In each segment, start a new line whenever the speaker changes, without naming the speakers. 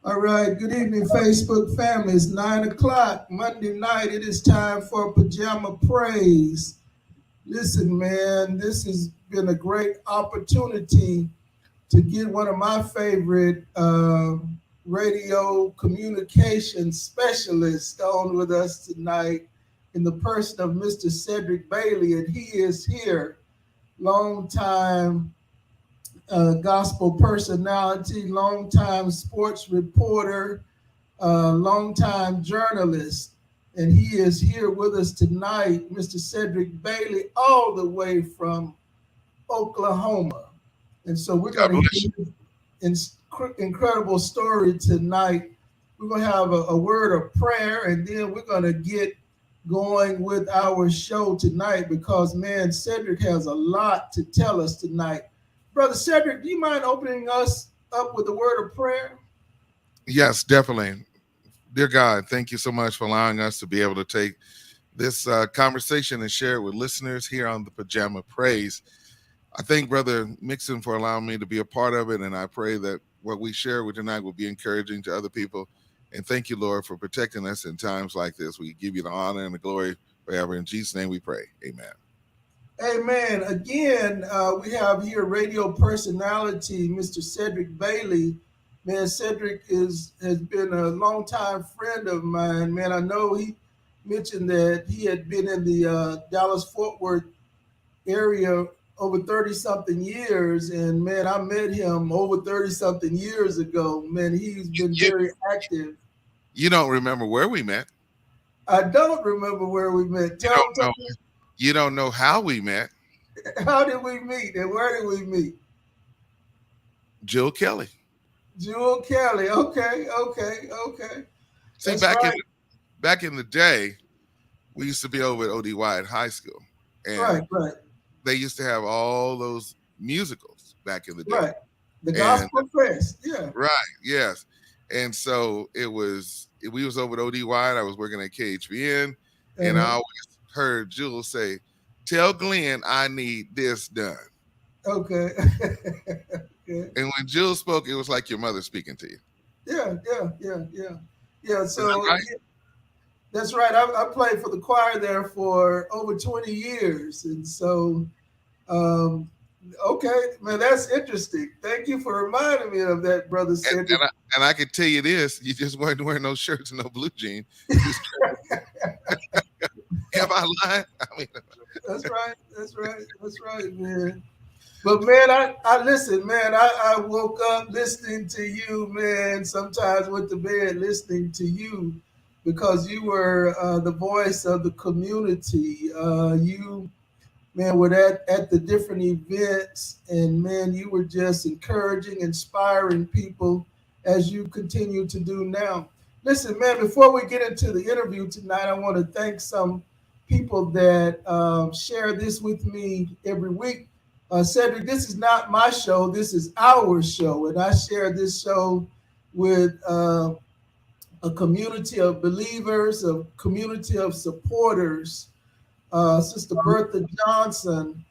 All right, good evening, Facebook family. It's 9 o'clock, Monday night. It is time for Pajama Praise. Listen, man, this has been a great opportunity to get one of my favorite radio communication specialists on with us tonight in the person of Mr. Cedric Bailey, and he is here, long time gospel personality, longtime sports reporter, longtime journalist. And he is here with us tonight, Mr. Cedric Bailey, all the way from Oklahoma. And so we're
God
going to
bless
hear
you.
this incredible story tonight. We're going to have a word of prayer, and then we're going to get going with our show tonight because, man, Cedric has a lot to tell us tonight. Brother Cedric, do you mind opening us up with a word of prayer?
Yes, definitely. Dear God, thank you so much for allowing us to be able to take this conversation and share it with listeners here on the Pajama Praise. I thank Brother Mixon for allowing me to be a part of it, and I pray that what we share with tonight will be encouraging to other people. And thank you, Lord, for protecting us in times like this. We give you the honor and the glory forever. In Jesus' name we pray. Amen.
Amen. Again, we have here radio personality, Mr. Cedric Bailey. Man, Cedric has been a longtime friend of mine. Man, I know he mentioned that he had been in the Dallas Fort Worth area over 30 something years. And man, I met him over 30 something years ago. Man, he's been
You,
very active.
you don't remember where we met.
I don't remember where we met.
You
Tell,
don't
tell
know. You don't know how we met.
me, how did we meet and where did we meet?
Jill Kelly.
Jewel Kelly. Okay, okay, okay.
See,
That's right.
back in the day, we used to be over at ODY at high school, and
Right, right,
they used to have all those musicals back in the day.
right. The
And
Gospel Press. Yeah.
right, yes. And so we was over at ODY, and I was working at KHVN, and I
Uh-huh.
always heard Jules say, "Tell Glenn I need this done."
Okay. Okay.
And when Jules spoke, it was like your mother speaking to you.
Yeah, yeah, yeah, yeah. Yeah,
Is that
so
right?
yeah, that's right. I played for the choir there for over 20 years. And so, um, okay, man, that's interesting. Thank you for reminding me of that, Brother
And,
Cedric.
and I and I can tell you this: you just weren't wearing no shirts and no blue jeans. You just am I lying? I mean,
That's right. That's right. That's right, man. But man, I listen, man. I woke up listening to you, man. Sometimes went to bed listening to you because you were the voice of the community. You, man, were at the different events, and man, you were just encouraging, inspiring people as you continue to do now. Listen, man. Before we get into the interview tonight, I want to thank some people that share this with me every week. Cedric, this is not my show. This is our show. And I share this show with a community of believers, a community of supporters. Sister Bertha Johnson,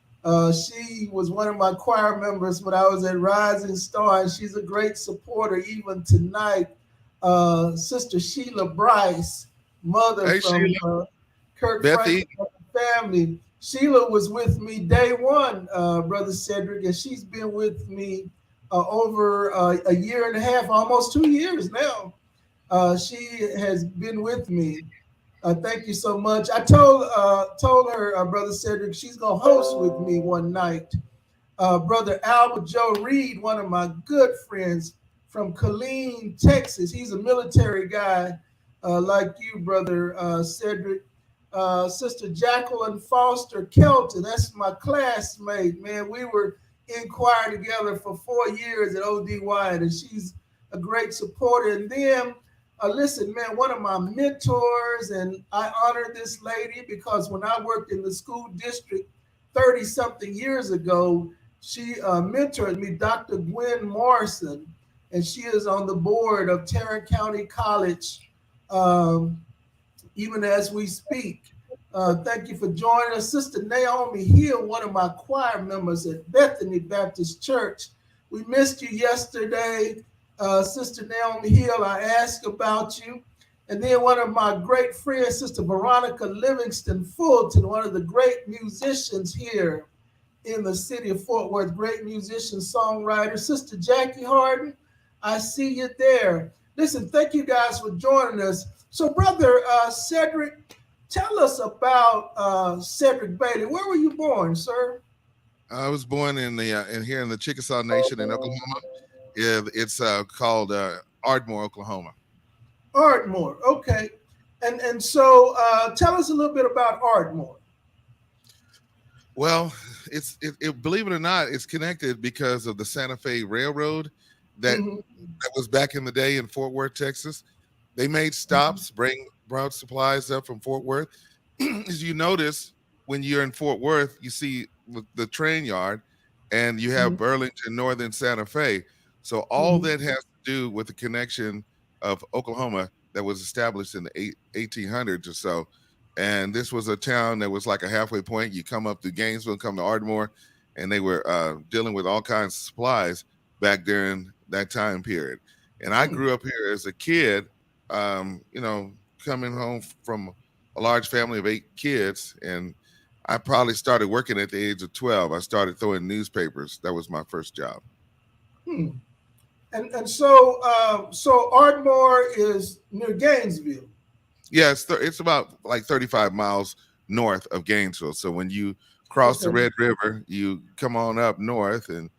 she was one of my choir members when I was at Rising Star, and she's a great supporter even tonight. Sister Sheila Bryce, mother
hey
from
Sheila,
Kirk
Bethy,
Franklin family. Sheila was with me day one, Brother Cedric, and she's been with me over a year and a half, almost 2 years now. She has been with me. Thank you so much. I told her, Brother Cedric, she's gonna host with me one night. Brother Albert Joe Reed, one of my good friends from Killeen, Texas. He's a military guy like you, Brother Cedric. Sister Jacqueline Foster Kelton, that's my classmate, man. We were in choir together for 4 years at ODY, and she's a great supporter. And then, listen, man, one of my mentors, and I honor this lady because when I worked in the school district 30 something years ago, she mentored me, Dr. Gwen Morrison, and she is on the board of Tarrant County College um, even as we speak. Thank you for joining us. Sister Naomi Hill, one of my choir members at Bethany Baptist Church. We missed you yesterday. Sister Naomi Hill, I asked about you. And then one of my great friends, Sister Veronica Livingston Fulton, one of the great musicians here in the city of Fort Worth, great musician, songwriter. Sister Jackie Harden, I see you there. Listen, thank you guys for joining us. So, Brother Cedric, tell us about Cedric Bailey. Where were you born, sir?
I was born in the in here in the Chickasaw Nation in Oklahoma. Yeah, it's called Ardmore, Oklahoma.
Ardmore. Okay. And so tell us a little bit about Ardmore.
Well, believe it or not, it's connected because of the Santa Fe Railroad that
Hmm.
that was back in the day in Fort Worth, Texas. They made stops, brought supplies up from Fort Worth. As you notice, when you're in Fort Worth, you see the train yard, and you have
Hmm.
Burlington, Northern Santa Fe. So all
Hmm.
that has to do with the connection of Oklahoma that was established in the 1800s or so. And this was a town that was like a halfway point. You come up to Gainesville, come to Ardmore, and they were dealing with all kinds of supplies back during that time period. And I grew up here as a kid, you know, coming home from a large family of 8 kids. And I probably started working at the age of 12. I started throwing newspapers. That was my first job.
Hmm. And so so Ardmore is near Gainesville.
Yeah, it's about like 35 miles north of Gainesville. So when you cross the
Okay.
Red River, you come on up north, and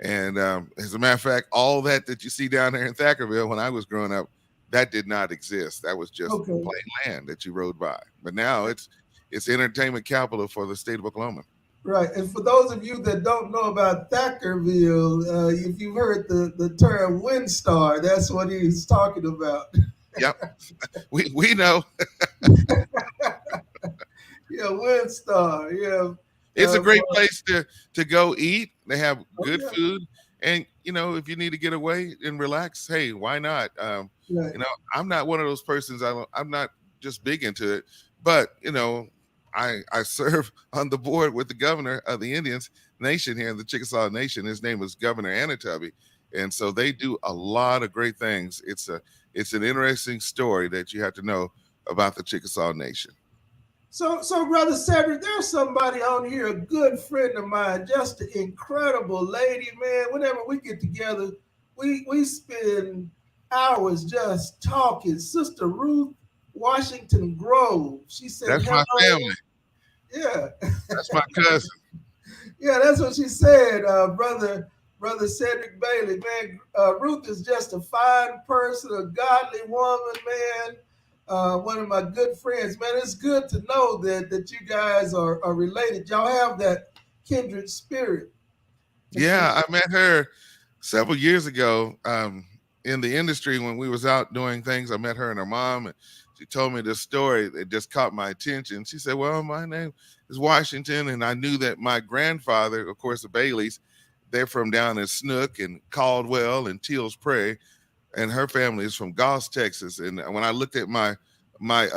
as a matter of fact, all that you see down there in Thackerville when I was growing up, that did not exist. That was just
Okay.
plain land that you rode by. But now it's entertainment capital for the state of Oklahoma.
Right. And for those of you that don't know about Thackerville, if you've heard the term Windstar, that's what he's talking about.
Yep, we know.
Yeah, Windstar. Yeah.
It's a
For,
great place to go eat. They have
oh,
good
yeah.
food, and if you need to get away and relax, hey, why not?
Right.
You know, I'm not one of those persons. I'm not just big into it, but I serve on the board with the governor of the Indians Nation here in the Chickasaw Nation. His name is Governor Anatoby, and so they do a lot of great things. It's an interesting story that you have to know about the Chickasaw Nation.
So, Brother Cedric, there's somebody on here, a good friend of mine, just an incredible lady, man. Whenever we get together, we spend hours just talking. Sister Ruth Washington Grove. She said
That's my
hello.
family.
Yeah.
That's my cousin.
Yeah, that's what she said, brother Cedric Bailey. Man, Ruth is just a fine person, a godly woman, man. One of my good friends, man. It's good to know that you guys are related. Y'all have that kindred spirit. And
Yeah, I met her several years ago in the industry when we was out doing things. I met her and her mom, and she told me this story that just caught my attention. She said, "Well, my name is Washington," and I knew that my grandfather, of course, the Baileys, they're from down in Snook and Caldwell and Teals Prairie, and her family is from Goss, Texas. And when I looked at my my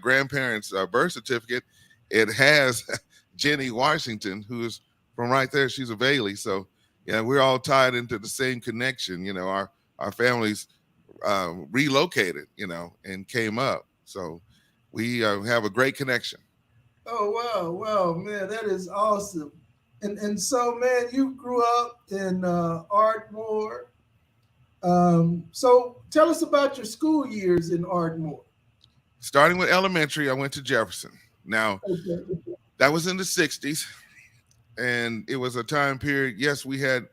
grandparents' birth certificate, it has Jenny Washington, who's from right there. She's a Bailey, so yeah, we're all tied into the same connection. Our families relocated, and came up, so we have a great connection.
oh wow, wow, man, that is awesome. And so, man, you grew up in Ardmore. So tell us about your school years in Ardmore.
Starting with elementary, I went to Jefferson. Now
Okay.
that was in the '60s, and it was a time period. Yes, we had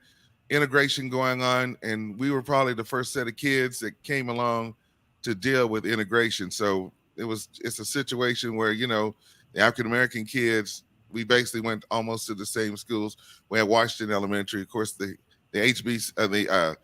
integration going on, and we were probably the first set of kids that came along to deal with integration. So it's a situation where the African American kids, we basically went almost to the same schools. We had Washington Elementary, of course, the HB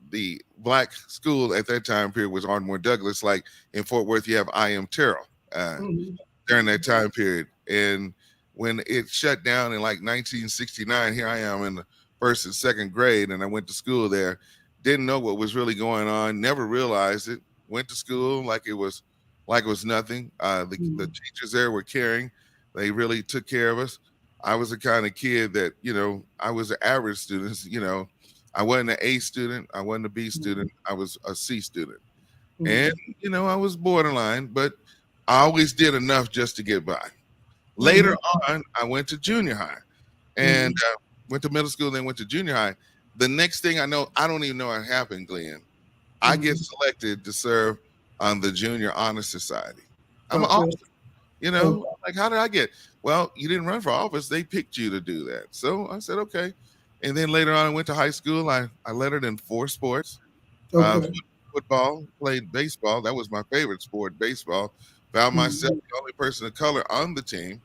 the black school at that time period was Ardmore Douglas. Like in Fort Worth, you have I.M. Terrell. Uh,
Mhm.
During that time period. And when it shut down in like 1969, here I am in the first and second grade, and I went to school there. Didn't know what was really going on. Never realized it. Went to school like it was nothing. The
Mhm.
teachers there were caring. They really took care of us. I was the kind of kid that I was an average student. I wasn't an A student. I wasn't a B student. I was a C student. And, I was borderline, but I always did enough just to get by. Later on, I went to junior high and went to middle school, then went to junior high. The next thing I know, I don't even know what happened, Glenn. I get selected to serve on the Junior Honor Society. I'm an officer, like, how did I get? Well, you didn't run for office. They picked you to do that. So I said, okay. And then later on, I went to high school. I lettered in 4 sports. Uh, Football, played baseball. That was my favorite sport, baseball. Found myself the only person of color on the team.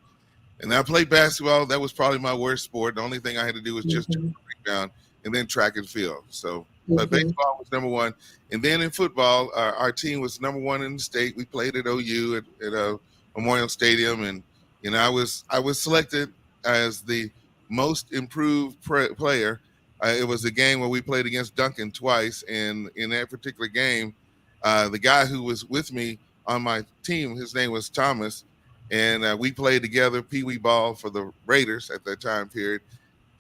And I played basketball. That was probably my worst sport. The only thing I had to do was just jump down, and then track and field. So, but baseball was number one. And then in football, our team was number one in the state. We played at OU at Memorial Stadium, and I was selected as the most improved player. It was a game where we played against Duncan twice, and in that particular game, the guy who was with me on my team, his name was Thomas, and we played together Pee Wee ball for the Raiders at that time period.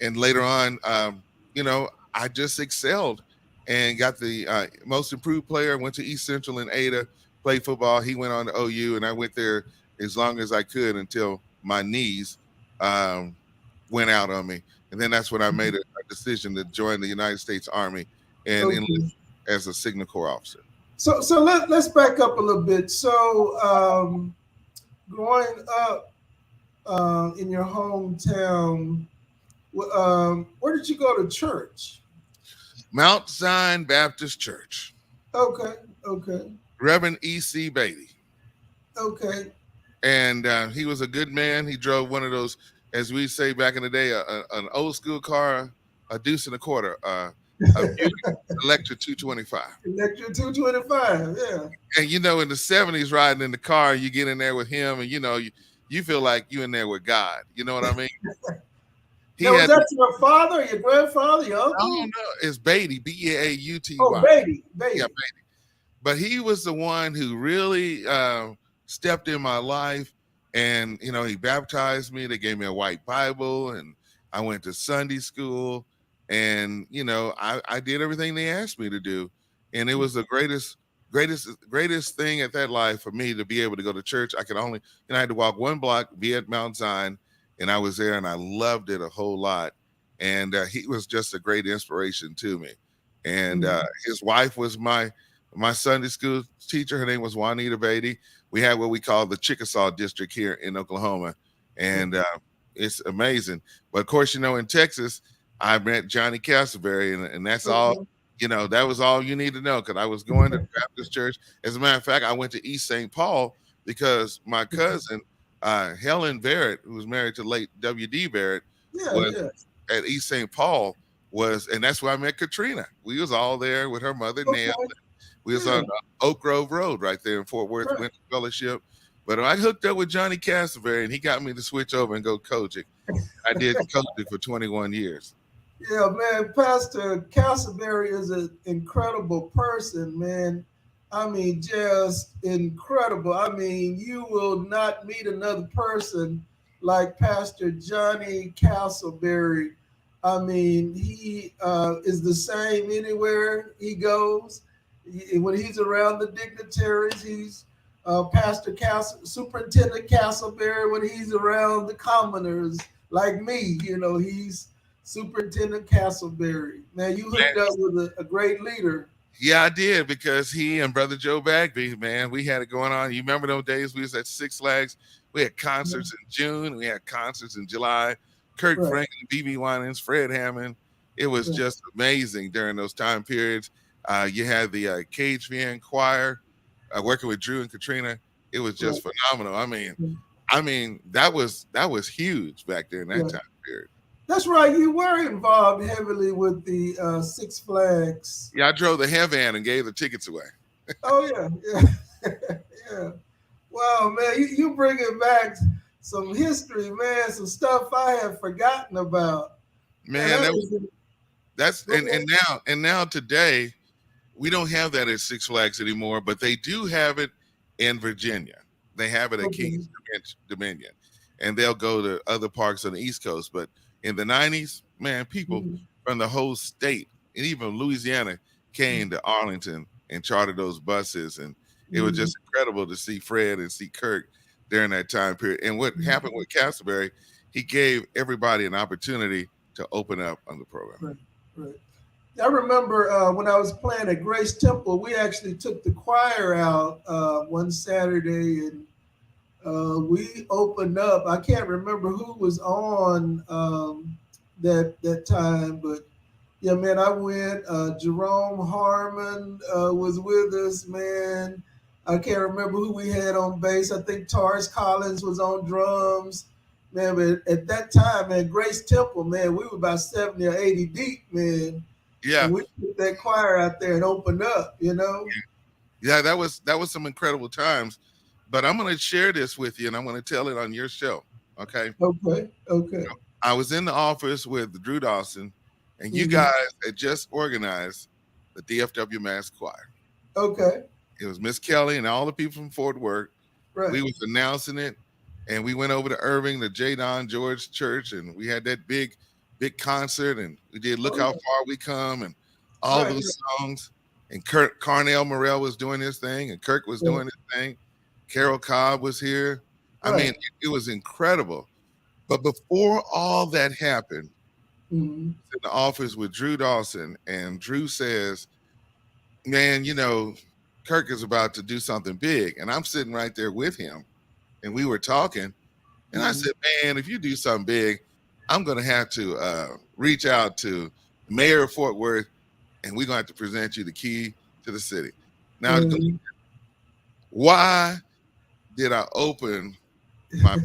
And later on, I just excelled and got the most improved player. Went to East Central in Ada, played football. He went on to OU, and I went there as long as I could until my knees went out on me. And then that's when I made a decision to join the United States Army and enlist as a Signal Corps officer.
So let's back up a little bit. So growing up in your hometown, where did you go to church?
Mount Zion Baptist Church.
Okay.
Reverend E.C. Beatty.
Okay.
And he was a good man. He drove one of those, as we say back in the day, an old school car, a deuce and a quarter, a Electra 225.
Electra 225, yeah.
And in the 70s, riding in the car, you get in there with him, and you feel like you in there with God. You know what I mean?
Now, was that your father, your grandfather, your uncle?
I don't know. It's Beatty, Beauty.
Oh, Beatty.
Yeah, Beatty. But he was the one who really stepped in my life, and he baptized me. They gave me a white Bible, and I went to Sunday school, and I did everything they asked me to do, and it was the greatest thing at that life for me to be able to go to church. I could only, I had to walk 1 block, be at Mount Zion, and I was there, and I loved it a whole lot. And he was just a great inspiration to me. And his wife was my Sunday school teacher. Her name was Juanita Beatty. We had what we call the Chickasaw district here in Oklahoma, and it's amazing. But of course, in Texas, I met Johnny Castleberry, and that's all. That was all you need to know, because I was going to Baptist church. As a matter of fact, I went to East St. Paul because my cousin Helen Barrett, who was married to late W.D. Barrett, was at East St. Paul. And that's where I met Katrina. We was all there with her mother, Nell. We was on Oak Grove Road right there in Fort Worth, went to fellowship. But I hooked up with Johnny Castleberry, and he got me to switch over and go coaching. I did coaching for 21 years.
Yeah, man, Pastor Castleberry is an incredible person, man. I mean, just incredible. I mean, you will not meet another person like Pastor Johnny Castleberry. I mean, he is the same anywhere he goes. When he's around the dignitaries, he's Superintendent Castleberry. When he's around the commoners like me, he's Superintendent Castleberry. Man, you hooked up with a great leader.
Yeah, I did, because he and Brother Joe Bagby, man, we had it going on. You remember those days we was at Six Flags? We had concerts in June. We had concerts in July. Kirk Franklin, B.B. Winans, Fred Hammond. It was just amazing during those time periods. You had the Cage Fan Choir working with Drew and Katrina. It was just phenomenal. I mean, that was huge back there in that time period.
That's right. You were involved heavily with the Six Flags.
Yeah, I drove the hair van and gave the tickets away.
Oh yeah. Wow, man, you bringing back some history, man. Some stuff I have forgotten about.
Man, and now today, we don't have that at Six Flags anymore, but they do have it in Virginia. They have it at Kings Dominion, and they'll go to other parks on the East Coast. But in the 90s, man, people from the whole state and even Louisiana came to Arlington and chartered those buses, and it was
Mhm.
just incredible to see Fred and see Kirk during that time period. And what happened with Castleberry, he gave everybody an opportunity to open up on the program.
Right, right. I remember when I was playing at Grace Temple, we actually took the choir out one Saturday, and we opened up. I can't remember who was on that time, but yeah, man, I went. Jerome Harmon was with us, man. I can't remember who we had on bass. I think Taurus Collins was on drums, man. But at that time, man, Grace Temple, man, we were about 70 or 80 deep, man,
Yeah,
and we put that choir out there and opened up, you know.
yeah, that was some incredible times. But I'm going to share this with you, and I'm going to tell it on your show. Okay,
Okay, okay.
I was in the office with Drew Dawson, and you
Hmm.
guys had just organized the DFW Mass Choir.
Okay,
It was Miss Kelly and all the people from Fort Worth.
right.
We was announcing it, and we went over to Irving, the J. Don George Church, and we had that big concert, and we did "Look
Oh
How
yeah,
Far We Come" and all
right,
those songs. And Kurt Carnell Morrell was doing his thing, and Kirk was
right,
doing his thing. Carol Cobb was here. I mean,
right.
it was incredible. But before all that happened,
Hmm.
in the office with Drew Dawson, and Drew says, "Man, Kirk is about to do something big," and I'm sitting right there with him, and we were talking, and I
Hmm.
said, "Man, if you do something big, I'm going to have to reach out to the mayor of Fort Worth, and we're going to have to present you the key to the city." Now,
Hmm.
why did I open my?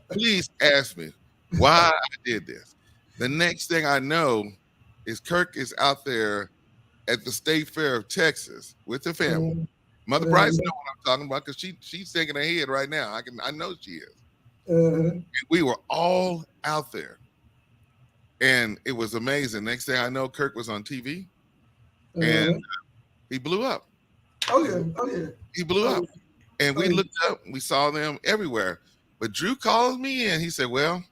Please ask me why I did this. The next thing I know is Kirk is out there at the State Fair of Texas with the family.
Hmm.
Mother Bryce know what I'm talking about because she's shaking her head right now. I know she is.
Uh,
We were all out there, and it was amazing. Next thing I know, Kirk was on TV, and
uh,
he blew up.
oh yeah, oh yeah,
He blew
oh
up,
yeah,
and
oh
we looked up. We saw them everywhere. But Drew called me, and he said, "Well,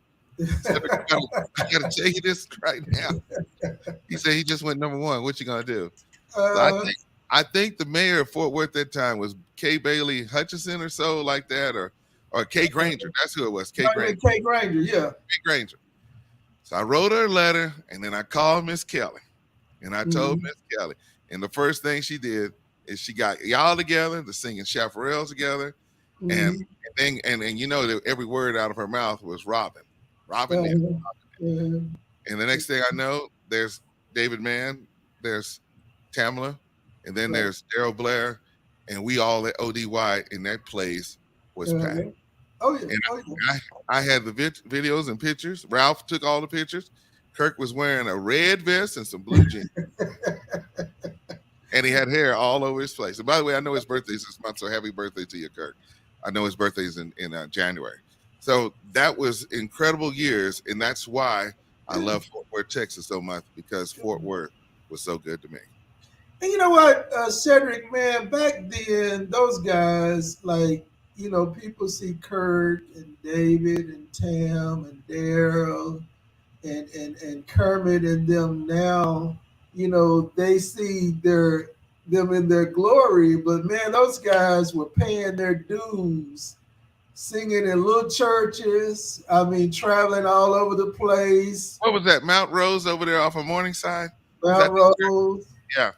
Cedric,
yeah.
I gotta tell you this right now." He said he just went number one. What you gonna do? So
uh,
I think the mayor of Fort Worth that time was Kay Bailey Hutchison or so like that, or Kay Granger. That's who it was. Kay Granger.
Kate Granger, yeah.
Kay Granger. So I wrote her a letter, and then I called Miss Kelly, and I told
Hmm.
Miss Kelly, and the first thing she did is she got y'all together, the singing chaparrals together, and
Hmm.
and that every word out of her mouth was Robin, Robin this.
Uh, uh,
And the next thing I know, there's David Mann, there's Tamala, and then
right.
there's Daryl Blair, and we all at ODY in that place was packed.
Uh, oh yeah,
And
oh yeah.
I had the videos and pictures. Ralph took all the pictures. Kirk was wearing a red vest and some blue jeans, and he had hair all over his face. And by the way, I know his birthday's this month, so happy birthday to you, Kirk. I know his birthday's in January. So that was incredible years, and that's why I
Yeah.
love Fort Worth, Texas so much because Fort Worth was so good to me.
And you know what, Cedric, man, back then, those guys, like, people see Kurt and David and Tam and Daryl and Kermit and them now, they see them in their glory. But man, those guys were paying their dues, singing in little churches. I mean, traveling all over the place.
What was that? Mount Rose over there off of Morningside? Is
Mount
that the church?
Rose,
Yeah.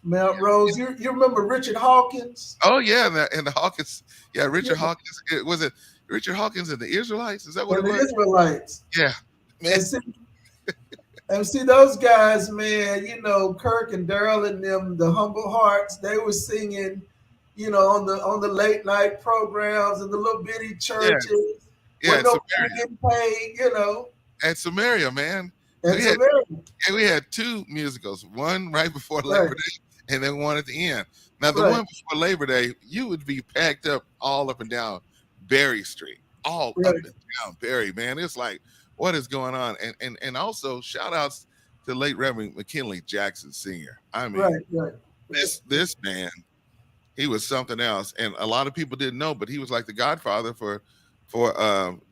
Mount Rose. You remember Richard Hawkins?
Oh yeah, and the Hawkins. Yeah, Richard Hawkins. Was it Richard Hawkins and the Israelites? Is that what
And
it
the
was?
Israelites.
Yeah, man.
And see those guys, man, Kirk and Daryl and them, the Humble Hearts, they were singing, on the late night programs in the little bitty
Yeah,
churches
yeah.
with
At
no
Samaria,
getting paid.
at Samaria, man.
And
We had
Samaritan.
we had two musicals. One right before
Right,
Labor Day, and then one at the end. Now the
right,
one before Labor Day, you would be packed up all up and down Berry Street, all up
right,
and down Berry, man. It's like, what is going on? And also shout outs to late Reverend McKinley Jackson Sr. I mean,
right, right.
this man, he was something else, and a lot of people didn't know, but he was like the godfather for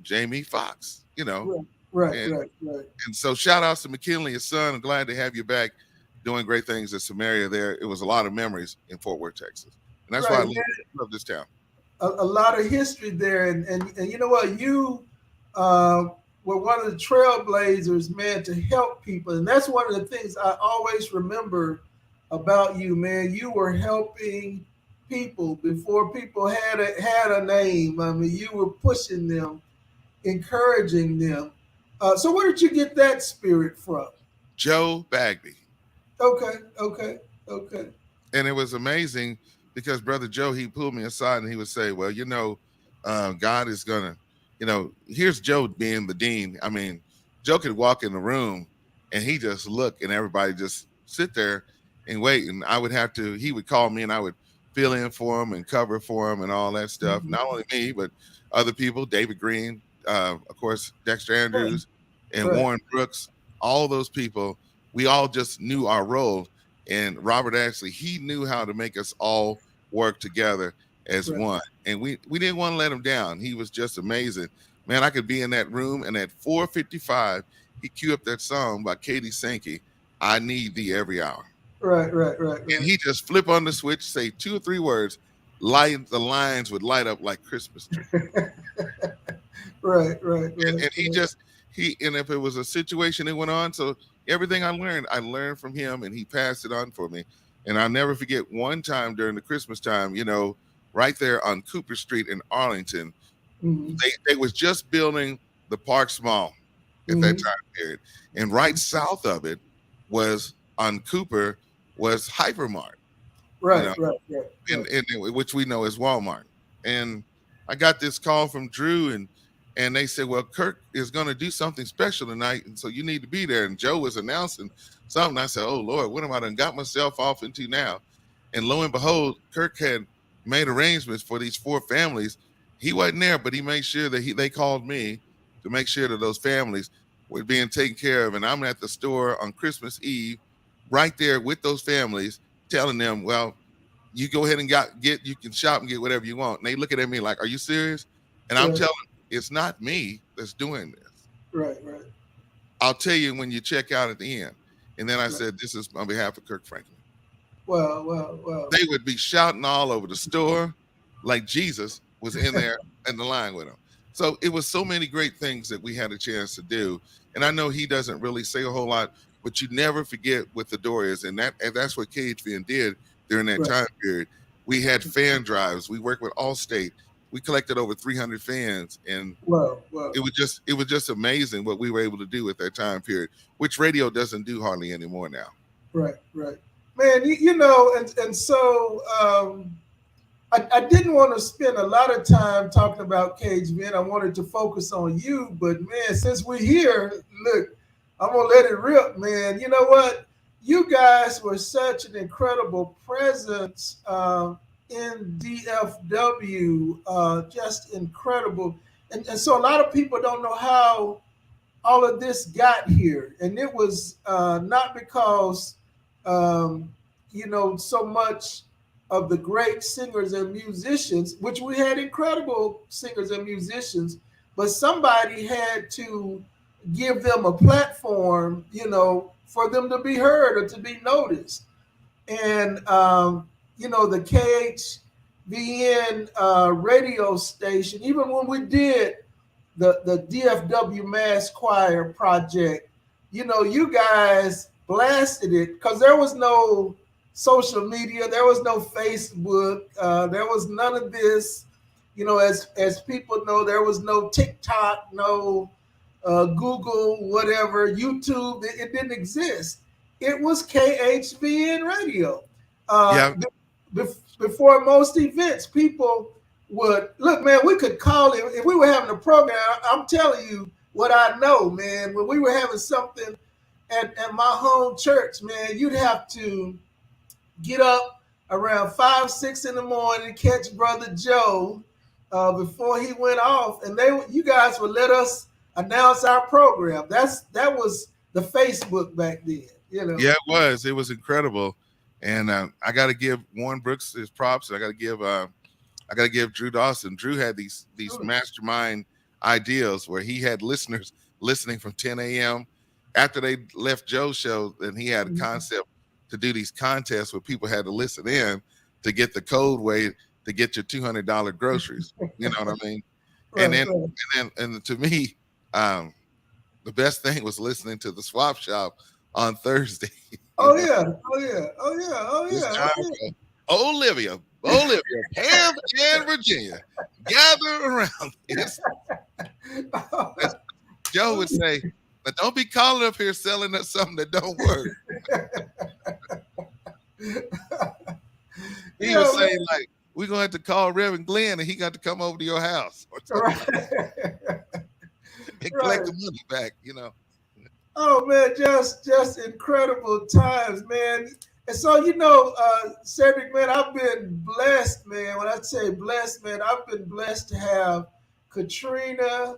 Jamie Foxx.
Right, Right, right, right.
And so shout outs to McKinley, his son. I'm glad to have you back doing great things at Samaria there. It was a lot of memories in Fort Worth, Texas. And that's why I
Right, man.
love this town.
A lot of history there, and you know what, you uh, were one of the trailblazers, man, to help people, and that's one of the things I always remember about you, man. You were helping people before people had a name. I mean, you were pushing them, encouraging them. So where did you get that spirit from?
Joe Bagby.
Okay, okay, okay.
And it was amazing because Brother Joe, he pulled me aside and he would say, well, God is gonna, here's Joe being the dean. I mean, Joe could walk in the room and he just look and everybody just sit there and wait, and he would call me and I would fill in for him and cover for him and all that stuff.
Mhm.
Not only me but other people, David Green, of course, Dexter
Right,
Andrews and
right,
Warren Brooks. All those people, we all just knew our role. And Robert Ashley, he knew how to make us all work together as
right.
one. And we didn't want to let him down. He was just amazing. Man, I could be in that room and at 4:55, he queued up that song by Katie Sankey, I Need Thee Every Hour.
Right, right, right,
And
right.
he just flip on the switch, say 2 or 3 words, the lines would light up like Christmas tree.
Right, right, right,
And he
right.
just and if it was a situation that went on, so everything I learned from him, and he passed it on for me. And I'll never forget one time during the Christmas time, right there on Cooper Street in Arlington,
Mhm,
they was just building the Parks Mall at that
mhm.
time period, and right south of it was on Cooper was Hypermart. you
Right,
know
right, right, right.
and which we know as Walmart. And I got this call from Drew, and they said, "Well, Kirk is going to do something special tonight, and so you need to be there." And Joe was announcing something. I said, "Oh Lord, what am I done got myself off into now?" And lo and behold, Kirk had made arrangements for these 4 families. He wasn't there, but he made sure that they called me to make sure that those families were being taken care of. And I'm at the store on Christmas Eve, right there with those families, telling them, "Well, you go ahead and you can shop and get whatever you want." And they looking at me like, "Are you serious?" And I'm
Right,
telling them, it's not me that's doing this.
right, right,
I'll tell you when you check out at the end. And then I
right.
said, "This is on behalf of Kirk Franklin."
Wow, wow, wow.
They would be shouting all over the store like Jesus was in there in the line with them. So it was so many great things that we had a chance to do. And I know he doesn't really say a whole lot, but you never forget what the door is. And that's what KHVN did during that
Right.
time period. We had fan drives. We worked with Allstate. We collected over 300 fans, and
Wow, wow.
it was just amazing what we were able to do at that time period, which radio doesn't do hardly anymore now.
Right, right. Man, and so I didn't want to spend a lot of time talking about Cage Men. I wanted to focus on you, but man, since we're here, look, I'm gonna let it rip, man. You know what? You guys were such an incredible presence in DFW, just incredible. And so a lot of people don't know how all of this got here, and it was not because so much of the great singers and musicians, which we had incredible singers and musicians, but somebody had to give them a platform, for them to be heard or to be noticed. And the KHVN radio station, even when we did the DFW Mass Choir project, you guys blasted it because there was no social media, there was no Facebook, there was none of this. As people know, there was no TikTok, no Google, whatever, YouTube. It didn't exist. It was KHVN radio. Uh,
Yeah,
Before most events, people would look, man. We could call it if we were having a program. I'm telling you what I know, man. When we were having something at my home church, man, you'd have to get up around 5, 6 in the morning, catch Brother Joe before he went off, and you guys would let us announce our program. That was the Facebook back then,
yeah, it was incredible. And I got to give Warren Brooks his props. I got to give Drew Dawson. Drew had these mastermind ideas where he had listeners listening from 10 a.m. After they left Joe's show, and he had a concept to do these contests where people had to listen in to get the code way to get your $200 groceries. You know what I mean? And
Right,
then,
right.
and to me, the best thing was listening to the Swap Shop on Thursday. You
Oh
know,
yeah, oh yeah, oh yeah, oh
this
yeah,
time, Olivia, Pam, and Virginia gather around.
oh
As Joe would say, "But don't be calling up here selling us something that don't work." He was
yeah.
saying like, "We're gonna have to call Reverend Glenn, and he got to come over to your house or something like
Right.
and collect
Right.
the money back." You know.
Oh man, just incredible times, man. And so Cedric, man, I've been blessed, man. When I say blessed, man, I've been blessed to have Katrina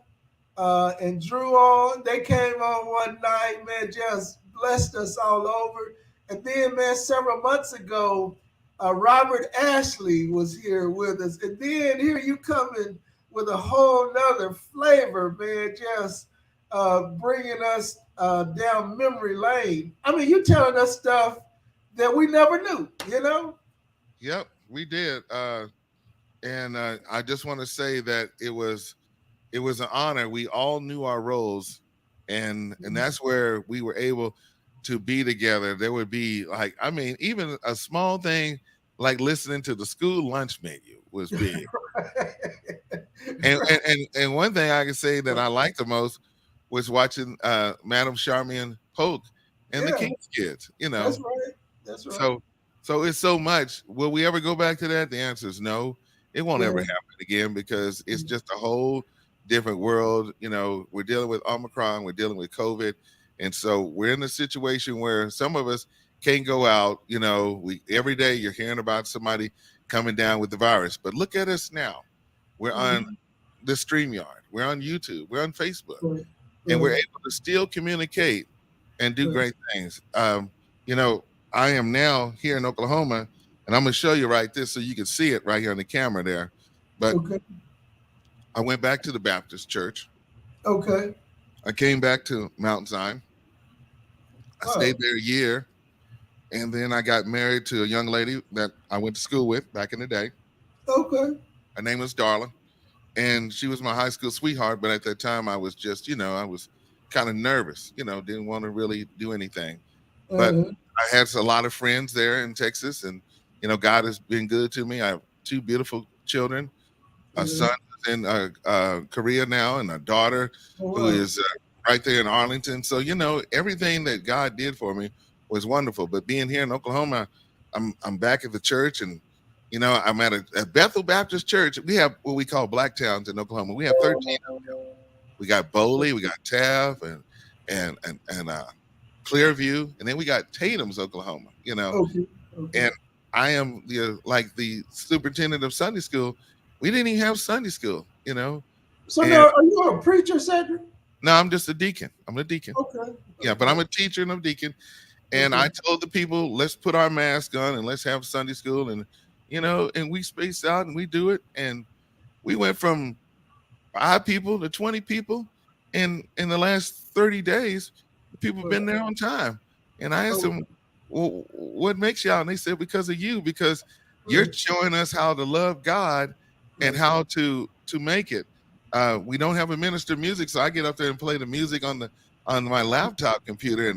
and Drew on. They came on one night, man, just blessed us all over. And then, man, several months ago, Robert Ashley was here with us. And then here you coming with a whole nother flavor, man, just bringing us down memory lane. I mean, you telling us stuff that we never knew, you know?
Yep, we did. And I just want to say that it was an honor. We all knew our roles, and that's where we were able to be together. There would be like, I mean, even a small thing like listening to the school lunch menu was big. And one thing I can say that I liked the most was watching Madam Charmian Polk and the
Yeah,
King's Kids. You
that's
know,
right. That's right.
so it's so much. Will we ever go back to that? The answer is no. It won't ever
Yeah.
happen again because it's just a whole different world. You know, we're dealing with Omicron, we're dealing with COVID, and so we're in a situation where some of us can't go out. You know, we every day you're hearing about somebody coming down with the virus. But look at us now. We're on
Mhm.
the StreamYard, we're on YouTube, we're on Facebook,
Right.
and we're
Right.
able to still communicate and do
Right.
great things. You know, I am now here in Oklahoma, and I'm gonna show you right this so you can see it right here on the camera there. But
Okay.
I went back to the Baptist church.
Okay.
I came back to Mount Zion. I stayed
Wow.
there a year, and then I got married to a young lady that I went to school with back in the day.
Okay.
Her name was Darla, and she was my high school sweetheart. But at that time, I was just, I was kind of nervous. Didn't want to really do anything. But
Uh-huh.
I had a lot of friends there in Texas, and God has been good to me. I have two beautiful children. A
Uh-huh.
son is in Korea now, and a daughter
Oh,
who
wow.
is right there in Arlington. So everything that God did for me was wonderful. But being here in Oklahoma, I'm back at the church, and I'm at a Bethel Baptist Church. We have what we call black towns in Oklahoma. We have 13 of them. We got Bowley, we got Taft, and Clearview, and then we got Tatum's, Oklahoma.
Okay. Okay.
And I am the superintendent of Sunday school. We didn't even have Sunday school.
So
And
now, are you a preacher, Cedric?
no, I'm just a deacon. I'm a deacon.
Okay.
Yeah, but I'm
Okay.
a teacher and I'm a deacon. And I
Okay.
told the people, let's put our mask on and let's have Sunday school, and we space out and we do it. And we went from 5 people to 20 people in the last 30 days. The people have
Right.
been there on time. And I asked
Okay.
them, well, what makes y'all? And they said, because of you, because you're
Right.
showing us how to love God and
Right.
how to make it. We don't have a minister of music, so I get up there and play the music on my laptop computer.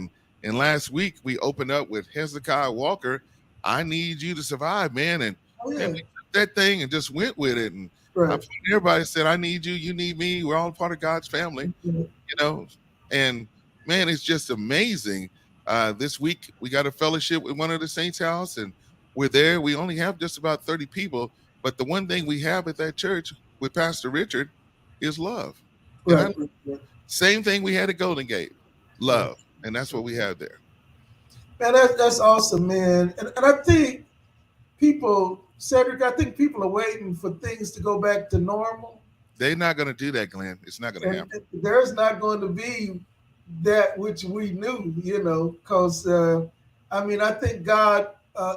And last week we opened up with Hezekiah Walker. I need you to survive, man. And
Oh
man,
yeah.
we took that thing and just went with it. And I
Right.
everybody said, I need you, you need me. We're all part of God's family,
Mhm.
you know. And man, it's just amazing. This week we got a fellowship with one of the saints' house, and we're there. We only have just about 30 people, but the one thing we have at that church with Pastor Richard is love. And
Right. Right. Right.
same thing we had at Golden Gate,
Right.
love, and that's what we have there.
Man, that's awesome, man. And I think people, Cedric, I think people are waiting for things to go back to normal.
They're not going to do that, Glenn. It's not going to
And
happen.
there's not going to be that which we knew, because I mean, I think God,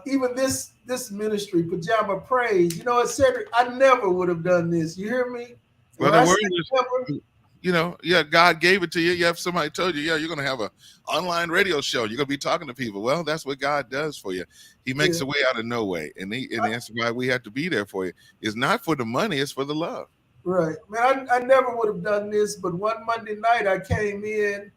even this ministry, Pajama Praise, Cedric, I never would have done this. You hear me?
Well,
When
the
I
word
say never,
is yeah, God gave it to you. You have somebody told you, yeah, you're going to have an online radio show. You're going to be talking to people. Well, that's what God does for you. He makes
Yeah.
a way out of no way. And that's why we have to be there for you. It's not for the money. It's for the love.
Right. Man, I never would have done this, but one Monday night I came in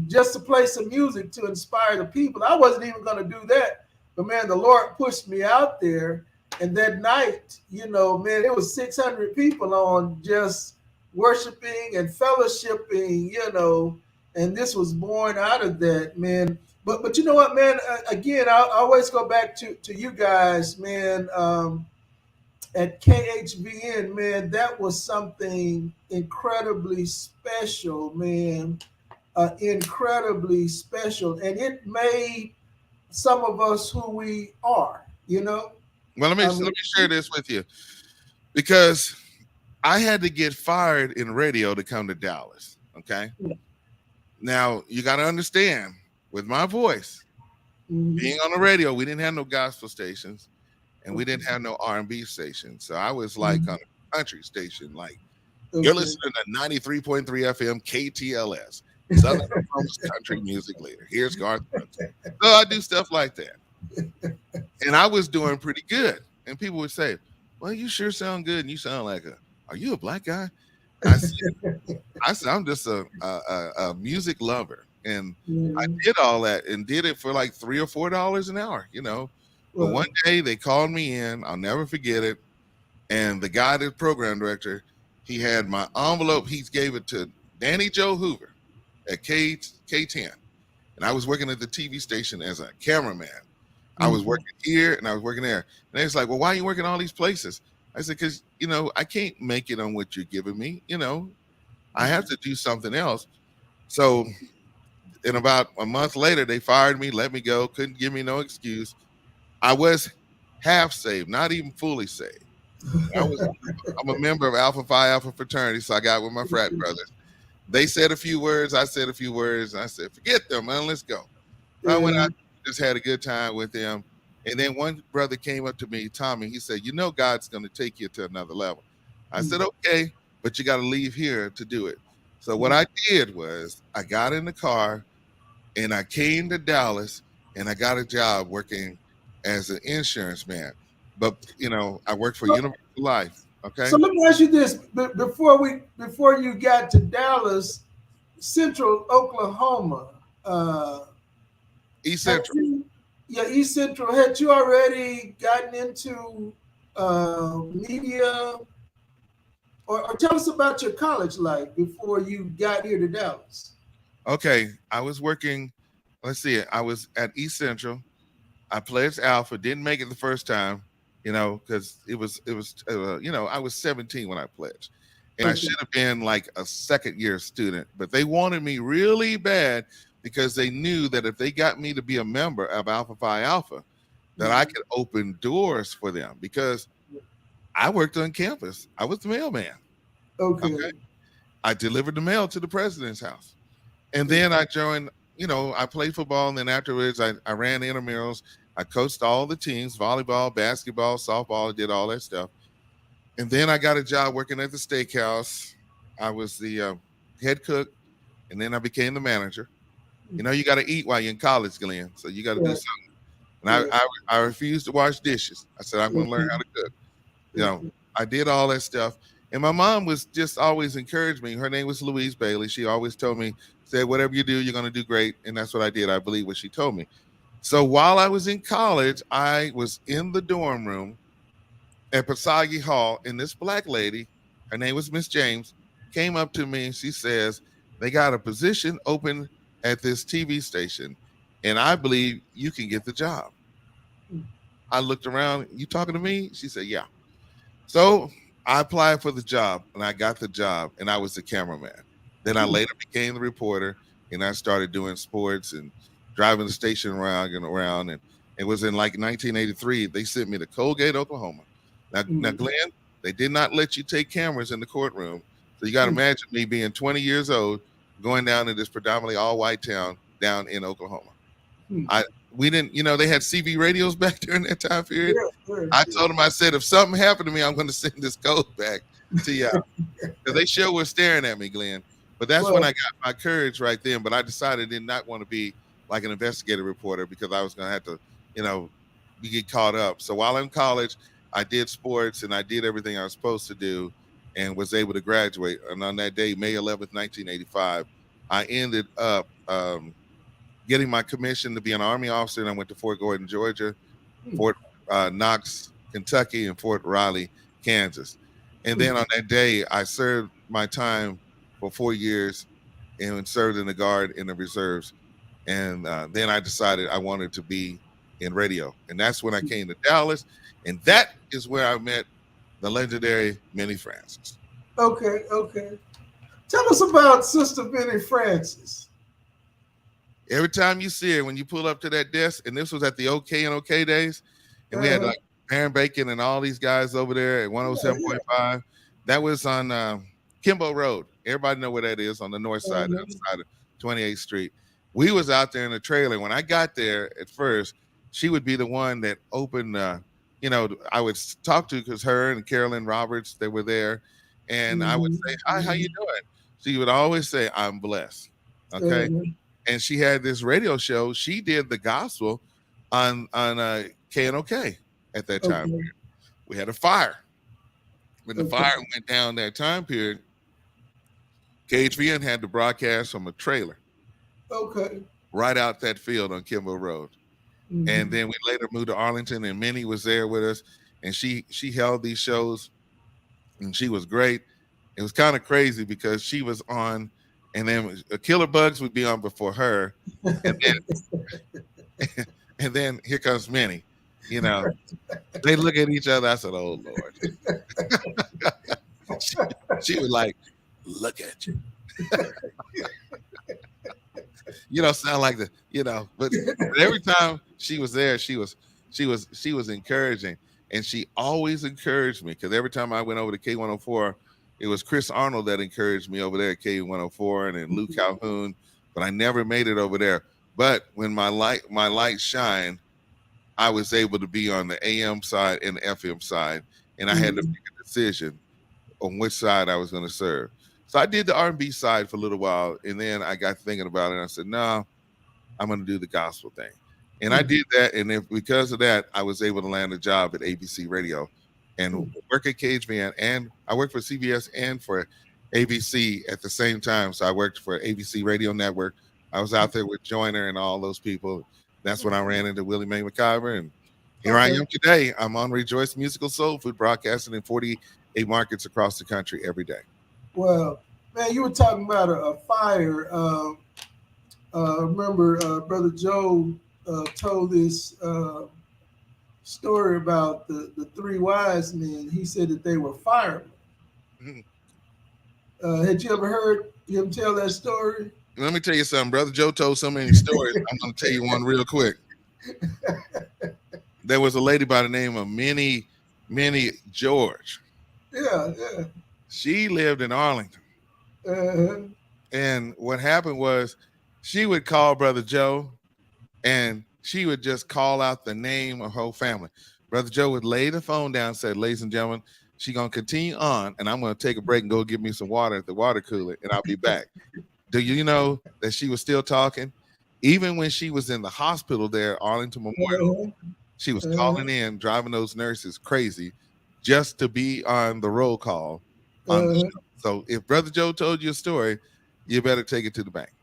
just to play some music to inspire the people. I wasn't even going to do that. But man, the Lord pushed me out there. And that night, man, it was 600 people on just worshiping and fellowshipping, and this was born out of that, man. But you know what, man? Again, I always go back to you guys, man. At KHVN, man, that was something incredibly special, man. Incredibly special, and it made some of us who we are.
Well, let me share this with you, because I had to get fired in radio to come to Dallas. Okay. Now you got to understand, with my voice, being on the radio, we didn't have no gospel stations, and we didn't have no R&B stations. So I was like on a country station, like you're listening to 93.3 FM KTLS, Southern Oklahoma's country music leader. Here's Garth Brooks. So I do stuff like that. And I was doing pretty good. And people would say, well, you sure sound good. And you sound like are you a black guy? I said, I'm just a music lover. And I did all that and did it for like $3 or $4 an hour, But one day they called me in. I'll never forget it. And the guy, the program director, he had my envelope. He gave it to Danny Joe Hoover at K10. And I was working at the TV station as a cameraman. I was working here and I was working there. And they was like, well, why are you working all these places? I said, because, I can't make it on what you're giving me. I have to do something else. So in about a month later, they fired me, let me go, couldn't give me no excuse. I was half saved, not even fully saved. I'm a member of Alpha Phi Alpha fraternity, so I got with my frat brothers. They said a few words, I said a few words, and I said, forget them, man, let's go. So I went out, just had a good time with them. And then one brother came up to me, Tommy, he said, God's going to take you to another level. I said, okay, but you got to leave here to do it. So what I did was I got in the car and I came to Dallas and I got a job working as an insurance man. But, I worked for Universal Life. Okay.
So let me ask you this. Before you got to Dallas, Central Oklahoma,
East Central.
East Central. Had you already gotten into media? Or tell us about your college life before you got here to Dallas.
Okay. I was working, let's see, I was at East Central. I pledged Alpha, didn't make it the first time, because it was I was 17 when I pledged. And I should have been like a second year student, but they wanted me really bad because they knew that if they got me to be a member of Alpha Phi Alpha, that I could open doors for them, because I worked on campus. I was the mailman. Okay. I delivered the mail to the president's house. And then I joined, I played football. And then afterwards, I ran intramurals. I coached all the teams, volleyball, basketball, softball, did all that stuff. And then I got a job working at the steakhouse. I was the head cook. And then I became the manager. You got to eat while you're in college, Glenn. So you got to do something. And I refused to wash dishes. I said, I'm going to learn how to cook. I did all that stuff. And my mom was just always encouraged me. Her name was Louise Bailey. She always told me, said, whatever you do, you're going to do great. And that's what I did. I believe what she told me. So while I was in college, I was in the dorm room at Pasagi Hall. And this black lady, her name was Miss James, came up to me and she says, they got a position open at this TV station, and I believe you can get the job. I looked around, you talking to me? She said, yeah. So I applied for the job, and I got the job, and I was the cameraman. Then I later became the reporter, and I started doing sports and driving the station around and around. And it was in like 1983, they sent me to Colgate, Oklahoma. Now, Glenn, they did not let you take cameras in the courtroom. So you got to imagine me being 20 years old, going down to this predominantly all-white town down in Oklahoma. We didn't, they had CB radios back during that time period. I told them, I said, if something happened to me, I'm going to send this code back to y'all. Because they sure were staring at me, Glenn. But that's when
Well,
I got my courage right then. But I decided I did not want to be like an investigative reporter because I was going to have to, you know, get caught up. So while in college, I did sports and I did everything I was supposed to do and was able to graduate. And on that day, May 11th, 1985, I ended up getting my commission to be an Army officer. And I went to Fort Gordon, Georgia, Fort Knox, Kentucky, and Fort Riley, Kansas. And then on that day, I served my time for 4 years and served in the Guard in the reserves. And then I decided I wanted to be in radio. And that's when I came to Dallas. And that is where I met the legendary Minnie Francis.
okay, okay. Tell us about Sister Minnie Francis.
Every time you see her, when you pull up to that desk, and this was at the OK and OK days, and we had like Aaron Bacon and all these guys over there at 107.5. That was on Kimbo Road. Everybody know where that is on the north side, the other side of 28th Street. We was out there in the trailer. When I got there at first, she would be the one that opened, you know, I would talk to because her and Carolyn Roberts, they were there. And I would say, hi, how you doing? She would always say, I'm blessed. Okay. And she had this radio show. She did the gospel on KNOK at that time.
Okay.
We had a fire. When the fire went down that time period, KHVN had to broadcast from a trailer.
Okay.
Right out that field on Kimbo Road. Mm-hmm. And then we later moved to Arlington, and Minnie was there with us, and she held these shows, and she was great. It was kind of crazy because she was on, and then Killer Bugs would be on before her, and then here comes Minnie. You know, they look at each other. I said, "Oh Lord." she was like, "Look at you." You know, sound like the, you know, but every time she was there, she was encouraging, and she always encouraged me because every time I went over to K104, it was Chris Arnold that encouraged me over there at K104, and then Luke Calhoun, but I never made it over there. But when my light shined, I was able to be on the AM side and the FM side, and I had to make a decision on which side I was going to serve. So I did the R&B side for a little while, and then I got thinking about it, and I said, no, I'm going to do the gospel thing. And I did that, and because of that, I was able to land a job at ABC Radio and work at KHVN, and I worked for CBS and for ABC at the same time. So I worked for ABC Radio Network. I was out there with Joyner and all those people. That's when I ran into Willie Mae McIver, and here I am today. I'm on Rejoice Musical Soul Food, broadcasting in 48 markets across the country every day.
Well, man, you were talking about a fire. Remember, Brother Joe told this story about the three wise men. He said that they were firemen. Mm-hmm. Had you ever heard him tell that story?
Let me tell you something. Brother Joe told so many stories. I'm going to tell you one real quick. There was a lady by the name of Minnie George.
Yeah.
She lived in Arlington. And what happened was she would call Brother Joe, and she would just call out the name of her whole family. Brother Joe would lay the phone down and say, ladies and gentlemen, she's going to continue on, and I'm going to take a break and go get me some water at the water cooler, and I'll be back. Do you know that she was still talking? Even when she was in the hospital there, Arlington Memorial, she was calling in, driving those nurses crazy just to be on the roll call. So if Brother Joe told you a story, you better take it to the bank.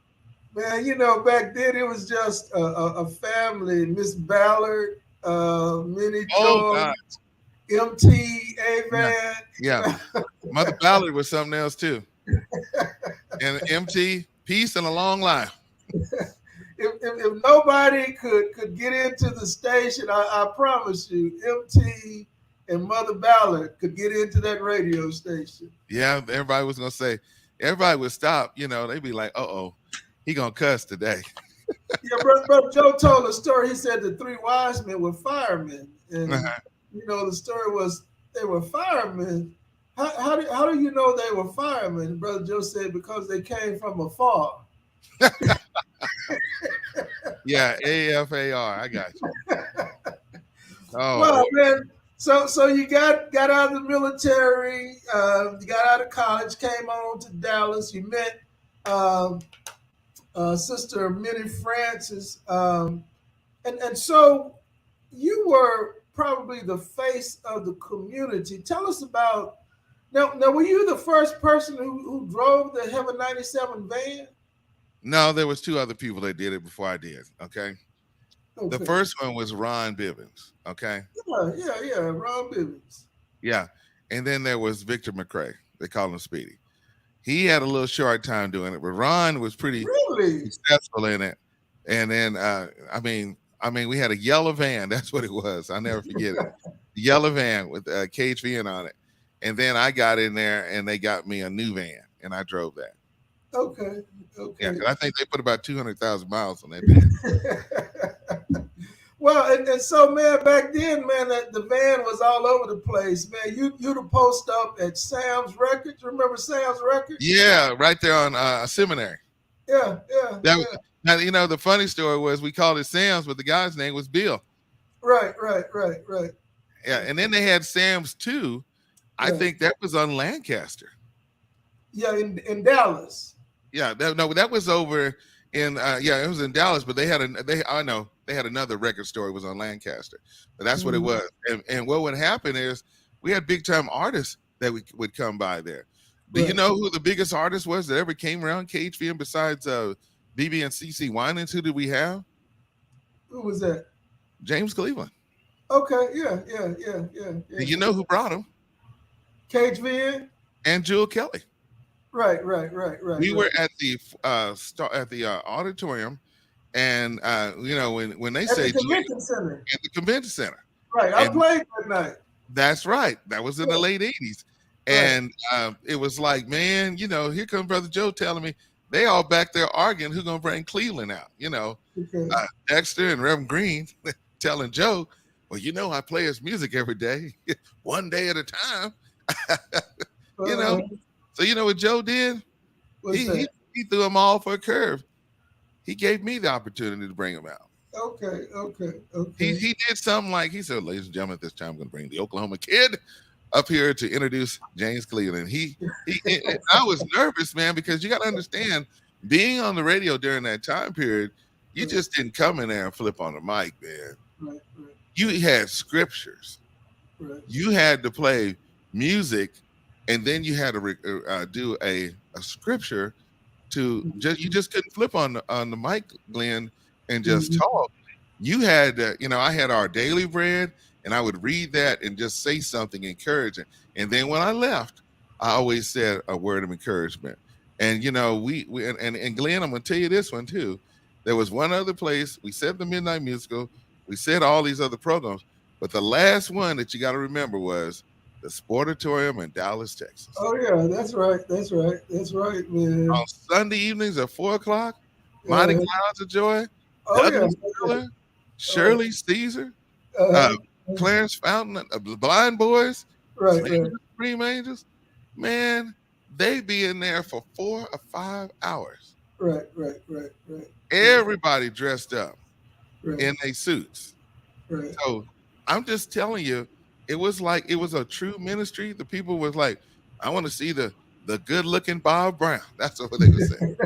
Man, you know, back then it was just a family. Miss Ballard, Minnie George, MT, Avan.
Yeah. Mother Ballard was something else too. And MT, peace and a long life.
If nobody could get into the station, I promise you, MT and Mother Ballard could get into that radio station.
Yeah, everybody was going to say, everybody would stop, you know, they'd be like, he going to cuss today.
Yeah, Brother Joe told a story. He said the three wise men were firemen. And, you know, the story was they were firemen. How do you know they were firemen? Brother Joe said because they came from afar.
Yeah, AFAR. I got you.
Well, man. So you got out of the military, you got out of college, came on to Dallas. You met um, Sister Minnie Francis, and so you were probably the face of the community. Tell us about now. Now, were you the first person who drove the Heaven 97 van?
No, there was two other people that did it before I did. Okay. The
Okay.
first one was Ron Bibbins. Okay.
Yeah. Ron Bibbins.
Yeah. And then there was Victor McCrae. They call him Speedy. He had a little short time doing it, but Ron was pretty
Really?
successful in it. And then I mean, we had a yellow van. That's what it was. I'll never forget it. The yellow van with Cage van on it. And then I got in there and they got me a new van and I drove that.
Okay.
Yeah,
Okay.
'cause I think they put about 200,000 miles on that van.
Well, and so man, back then, man, the van was all over the place, man. You'd post up at Sam's Records. Remember Sam's Records?
Yeah, right there on Seminary. That was,
Yeah.
now the funny story was we called it Sam's, but the guy's name was Bill.
Right.
Yeah, and then they had Sam's too. I
Right.
think that was on Lancaster.
Yeah, in Dallas.
Yeah, no, that was over in it was in Dallas, but I know they had another record store. It was on Lancaster, but that's what it
Mhm.
was. And what would happen is we had big time artists that would come by there. Do you
Right.
know who the biggest artist was that ever came around KHVM besides BB and CC Winans? Who did we have?
Who was that?
James Cleveland.
Okay.
Do you know who brought him?
Cage Van.
And Jewel Kelly.
Right.
We were at the auditorium, and when they
At
say
the convention center.
at the convention center.
Right. I
And
played that night.
that's right. That was in the
Yeah.
late 80s.
Right.
And it was like, man, here comes Brother Joe telling me they all back there arguing who's going to bring Cleveland out.
Okay.
Dexter and Reverend Green telling Joe, well, I play his music every day, one day at a time. you know. So you know what Joe did?
What's
He,
that?
he, he threw them all for a curve. He gave me the opportunity to bring them out.
Okay.
He did something like, he said, ladies and gentlemen, at this time I'm going to bring the Oklahoma Kid up here to introduce James Cleveland. And I was nervous, man, because you got to understand, being on the radio during that time period, you just didn't come in there and flip on the mic, man.
Right.
You had scriptures.
Right.
You had to play music, and then you had to do a scripture to you just couldn't flip on the mic, Glenn, and just
Mhm.
talk. You had I had Our Daily Bread, and I would read that and just say something encouraging. And then when I left, I always said a word of encouragement. And we and Glenn, I'm gonna tell you this one too. There was one other place. We said the Midnight Musical. We said all these other programs, but the last one that you got to remember was the Sportatorium in Dallas, Texas.
Oh yeah, that's right, man.
On Sunday evenings at 4:00, Mighty
Uh,
Clouds of Joy,
oh yeah.
Douglas Miller, Shirley Caesar,
Uh,
Clarence Fountain, the Blind Boys,
right.
Supreme Angels. Man, they be in there for 4 or 5 hours.
Right.
Everybody dressed up
Right.
in their suits.
Right.
So I'm just telling you, it was a true ministry. The people was like, I want to see the good looking Bob Brown. That's what they would say.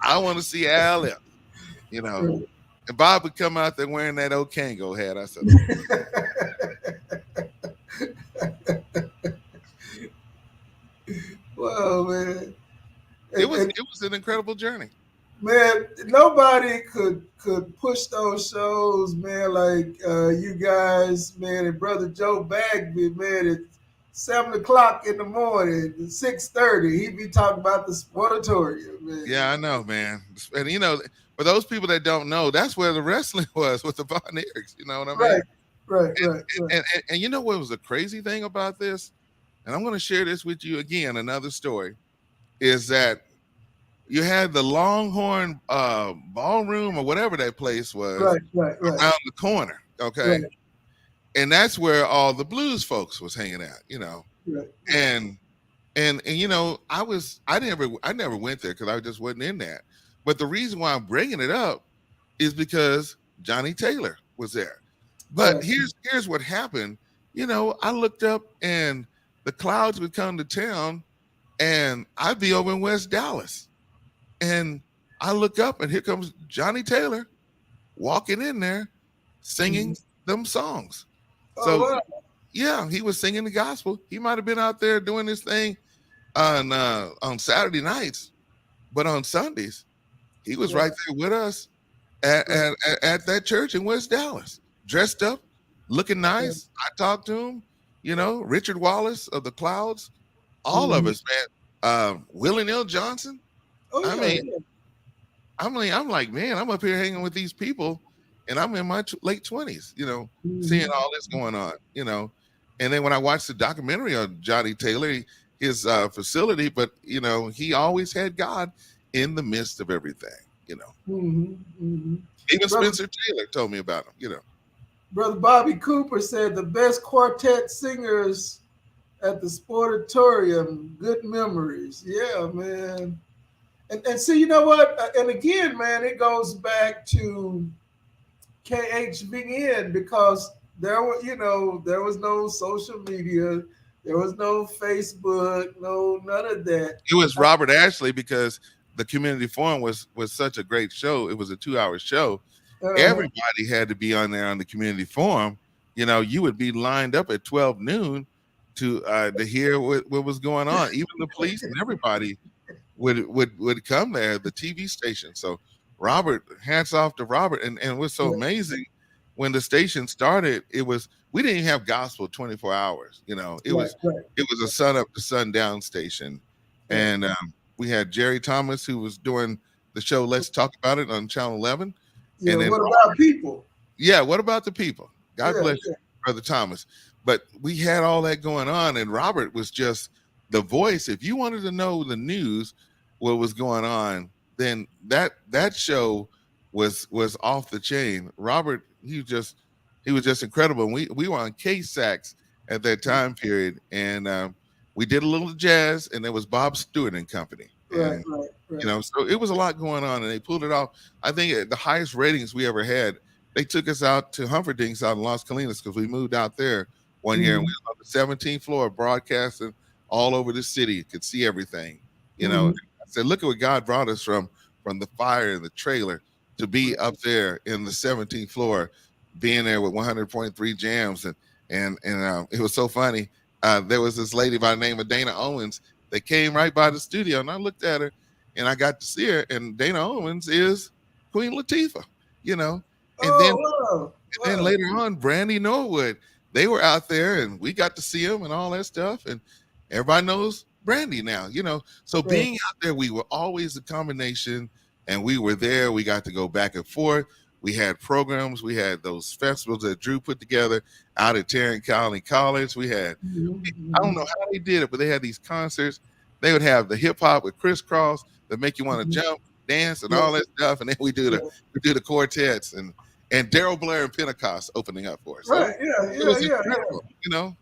I want to see Al F.
Right.
And Bob would come out there wearing that old Kango hat. I said,
Wow, man.
it was an incredible journey.
Man, nobody could push those shows, man, like you guys, man, and Brother Joe Bagby, man, at 7:00 in the morning, 6:30, he'd be talking about the sportatorium, man.
Yeah, I know, man. And for those people that don't know, that's where the wrestling was with the Von Erichs. You know what I mean?
Right.
And you know what was the crazy thing about this? And I'm going to share this with you again. Another story is that you had the Longhorn ballroom or whatever that place was
Right.
around the corner. Okay.
Right.
And that's where all the blues folks was hanging out,
Right.
And I never went there because I just wasn't in that. But the reason why I'm bringing it up is because Johnny Taylor was there. But
Right.
here's what happened. I looked up and the Clouds would come to town And I'd be over in West Dallas. And I look up and here comes Johnny Taylor walking in there singing
Mhm.
them songs.
Oh
So
wow.
yeah, he was singing the gospel. He might have been out there doing his thing on Saturday nights, but on Sundays, he was right
Right.
there with us at,
Right.
at, at that church in West Dallas, dressed up, looking
Right.
nice. I talked to him, Richard Wallace of the Clouds, all of
Mhm.
us, man. Willie Neal Johnson.
Oh
I
yeah.
mean,
Yeah.
I'm like, man, I'm up here hanging with these people, and I'm in my late 20s, seeing
Mhm.
all this going on, And then when I watched the documentary on Johnny Taylor, his facility, but he always had God in the midst of everything, you know.
Mhm. Mhm.
Even
Brother
Spencer Taylor told me about him.
Brother Bobby Cooper said the best quartet singers at the Sportatorium. Good memories. Yeah, man. And see, you know what? And again, man, it goes back to KHVN because there was no social media, there was no Facebook, no none of that.
It was Robert Ashley because the community forum was such a great show. It was a 2-hour show.
Uh,
Everybody had to be on there on the community forum. You would be lined up at 12 noon to hear what was going on. Even the police and everybody would come there, the TV station. So Robert, hats off to Robert. And what's so
right,
amazing, when the station started, we didn't even have gospel 24 hours. It
right,
was
right,
it was a sun up to sundown station.
right.
And we had Jerry Thomas, who was doing the show Let's Talk About It on Channel 11.
Yeah.
And then
What about people?
yeah, what about the people? God
Yeah,
bless you,
yeah,
Brother Thomas. But we had all that going on, and Robert was just the voice. If you wanted to know the news, what was going on, then that show was off the chain. Robert, he was just incredible. And we were on K-Sax at that time period, and we did a little jazz, and there was Bob Stewart and Company,
right,
and
right, right.
so it was a lot going on, and they pulled it off. I think the highest ratings we ever had. They took us out to Humperdinck's out in Las Colinas because we moved out there one year, and we
Mhm,
was on the 17th floor broadcasting all over the city. You could see everything.
mhm,
I said, look at what God brought us from the fire and the trailer to be
right,
up there in the 17th floor, being there with 100.3 jams, and it was so funny. There was this lady by the name of Dana Owens that came right by the studio, and I looked at her, and I got to see her, and Dana Owens is Queen Latifah, you know. And then
oh wow,
then
wow.
later on, Brandy Norwood, they were out there and we got to see them and all that stuff. And everybody knows Brandy now. So
Right.
being out there, we were always a combination, and we were there. We got to go back and forth. We had programs. We had those festivals that Drew put together out at Tarrant County College.
Mhm,
I don't
mhm,
know how they did it, but they had these concerts. They would have the hip hop with crisscross that make you want to
mhm.
jump, dance, and
Yeah,
all that stuff. And then
yeah.
we do the quartets and Daryl Blair and Pentecost opening up for us. So
Right, yeah,
it
yeah,
was
yeah, yeah.
incredible.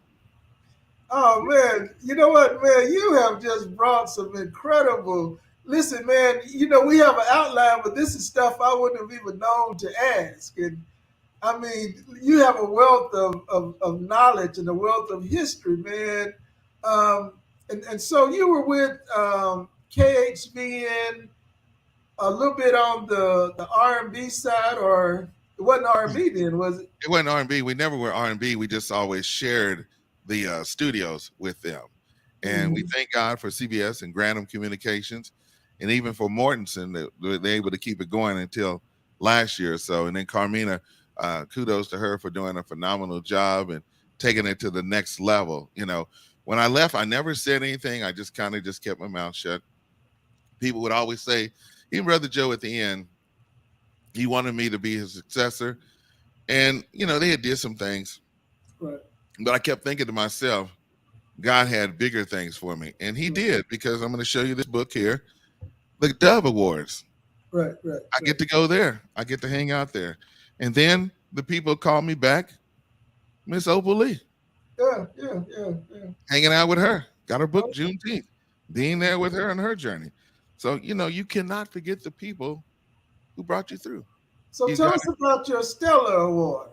Oh man, you know what, man? You have just brought some incredible. Listen, man. We have an outline, but this is stuff I wouldn't have even known to ask. And I mean, you have a wealth of knowledge and a wealth of history, man. And so you were with KHVN a little bit on the R&B side, or it wasn't R&B then, was it?
It wasn't R&B. We never were R&B. We just always shared the studios with them. And we
Hmm.
thank God for CBS and Grantham Communications, and even for Mortensen that they're able to keep it going until last year or so. And then Carmina, kudos to her for doing a phenomenal job and taking it to the next level. When I left, I never said anything. I just kind of just kept my mouth shut. People would always say, even Brother Joe at the end, he wanted me to be his successor. And, they had did some things,
Right,
but I kept thinking to myself, God had bigger things for me. And he
right,
did, because I'm going to show you this book here, the Dove Awards.
right, right,
I
right.
get to go there. I get to hang out there. And then the people call me back, Miss Opal Lee,
Yeah, yeah, yeah, yeah.
hanging out with her. Got her book
Oh,
Juneteenth, being there with her on her journey. So, you cannot forget the people who brought you through.
so
You
tell
got
us about your Stellar Award.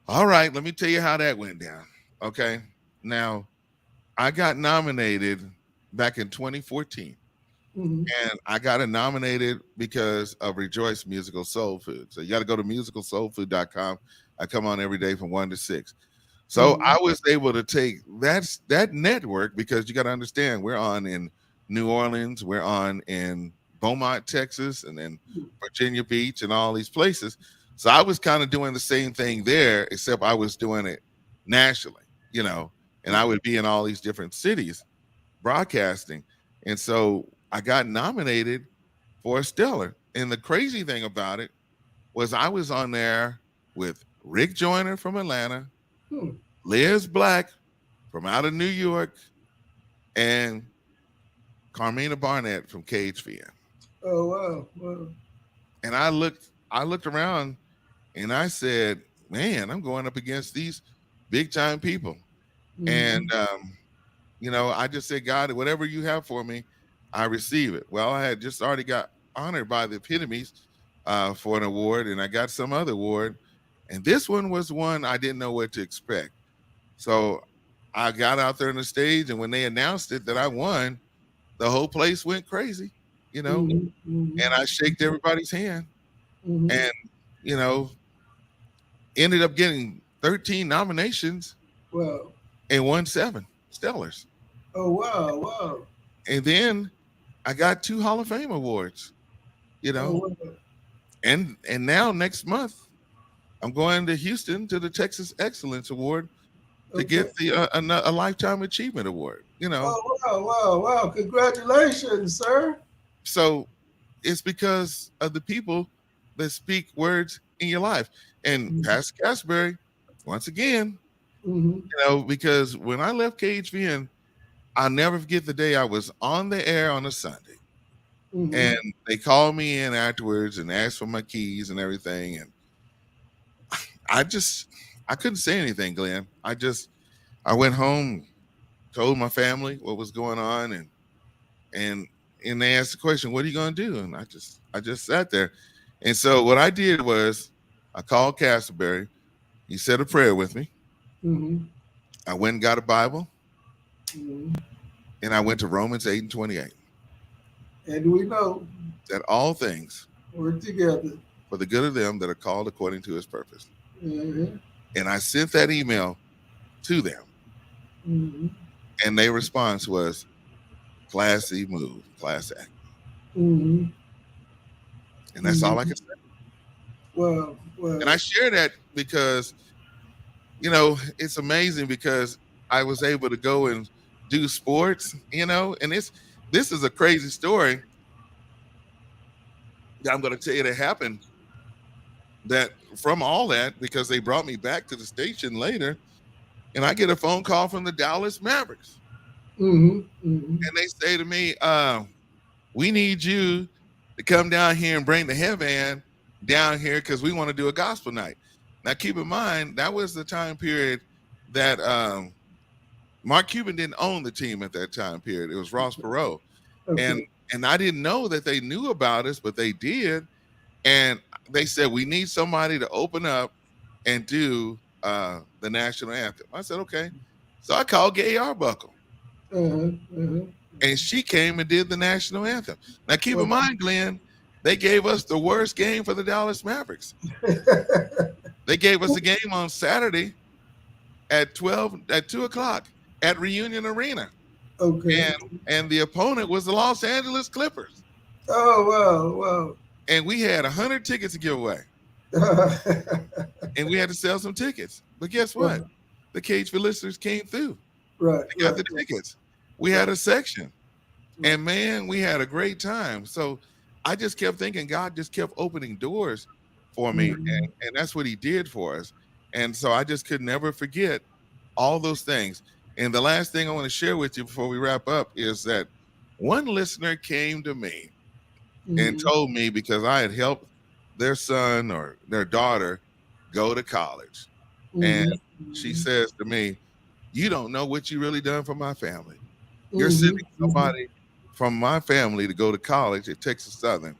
All right, let me tell you how that went down. Okay. Now, I got nominated back in 2014.
Mm-hmm.
And I got it nominated because of Rejoice Musical Soul Food. So you got to go to musicalsoulfood.com. I come on every day from 1 to 6. So
Mm-hmm.
I was able to take that network, because you got to understand we're on in New Orleans, we're on in Beaumont, Texas, and then Virginia Beach and all these places. So I was kind of doing the same thing there, except I was doing it nationally, and I would be in all these different cities broadcasting. And so I got nominated for a Stellar. And the crazy thing about it was I was on there with Rick Joyner from Atlanta,
Hmm.
Liz Black from out of New York, and Carmina Barnett from KHVN.
Oh wow. Wow.
And I looked around and I said, man, I'm going up against these big time people.
Mm-hmm.
And I just said, God, whatever you have for me, I receive it. Well, I had just already got honored by the Epitomes for an award, and I got some other award. And this one was one I didn't know what to expect. So I got out there on the stage, and when they announced it that I won, the whole place went crazy,
Mm-hmm.
and I shaked
Mm-hmm.
everybody's hand
Mm-hmm.
and, you know, ended up getting 13 nominations
Wow.
and won 7 Stellars.
Oh wow. Wow.
And then I got 2 Hall of Fame awards, you
Oh
know,
wow.
and now next month I'm going to Houston to the Texas Excellence Award to
Okay.
get the a Lifetime Achievement Award.
Oh wow. Wow. Wow. Congratulations, sir.
So it's because of the people that speak words in your life. And
Mm-hmm.
Pastor Casberry, once again,
Mm-hmm.
because when I left KHVN, I'll never forget the day I was on the air on a Sunday.
Mm-hmm.
And they called me in afterwards and asked for my keys and everything. And I just, I couldn't say anything, Glenn. I went home, told my family what was going on, and and they asked the question, "What are you going to do?" And I just sat there. And so what I did was I called Castleberry. He said a prayer with me.
Mm-hmm.
I went and got a Bible,
Mm-hmm.
and I went to Romans 8 and 28.
And we know
That all things
we're together.
for the good of them that are called according to his purpose.
Mm-hmm.
And I sent that email to them,
Mm-hmm.
and their response was classy move, class act.
Mm-hmm.
And that's all I
Mm-hmm.
can say.
Wow.
And I
Wow.
share that because, it's amazing because I was able to go and do sports, and this is a crazy story that I'm going to tell you that happened, that from all that, because they brought me back to the station later, and I get a phone call from the Dallas Mavericks,
Mm-hmm. Mm-hmm.
and they say to me, we need you to come down here and bring the headband down here because we want to do a gospel night. Now, keep in mind, that was the time period that Mark Cuban didn't own the team at that time period. It was Ross Perot. And
Okay.
and I didn't know that they knew about us, but they did. And they said, we need somebody to open up and do the national anthem. I said, okay. So I called Gay Arbuckle,
Uh-huh. Uh-huh.
and she came and did the national anthem. Now, keep in
Well,
mind, Glenn, they gave us the worst game for the Dallas Mavericks. They gave us a game on Saturday at 2 o'clock at Reunion Arena.
okay.
And the opponent was the Los Angeles Clippers.
Oh wow.
And we had 100 tickets to give away.
Wow.
And we had to sell some tickets. But guess what?
Right.
The Cage for listeners came through.
Right.
They got the
Right.
tickets. We had a section. And man, we had a great time. So I just kept thinking God just kept opening doors for me.
Mm-hmm.
And that's what he did for us. And so I just could never forget all those things. And the last thing I want to share with you before we wrap up is that one listener came to me and
Mm-hmm.
told me, because I had helped their son or their daughter go to college. And she
Mm-hmm.
says to me, you don't know what you really done for my family. You're
Mm-hmm.
sending
Mm-hmm.
somebody from my family to go to college at Texas Southern.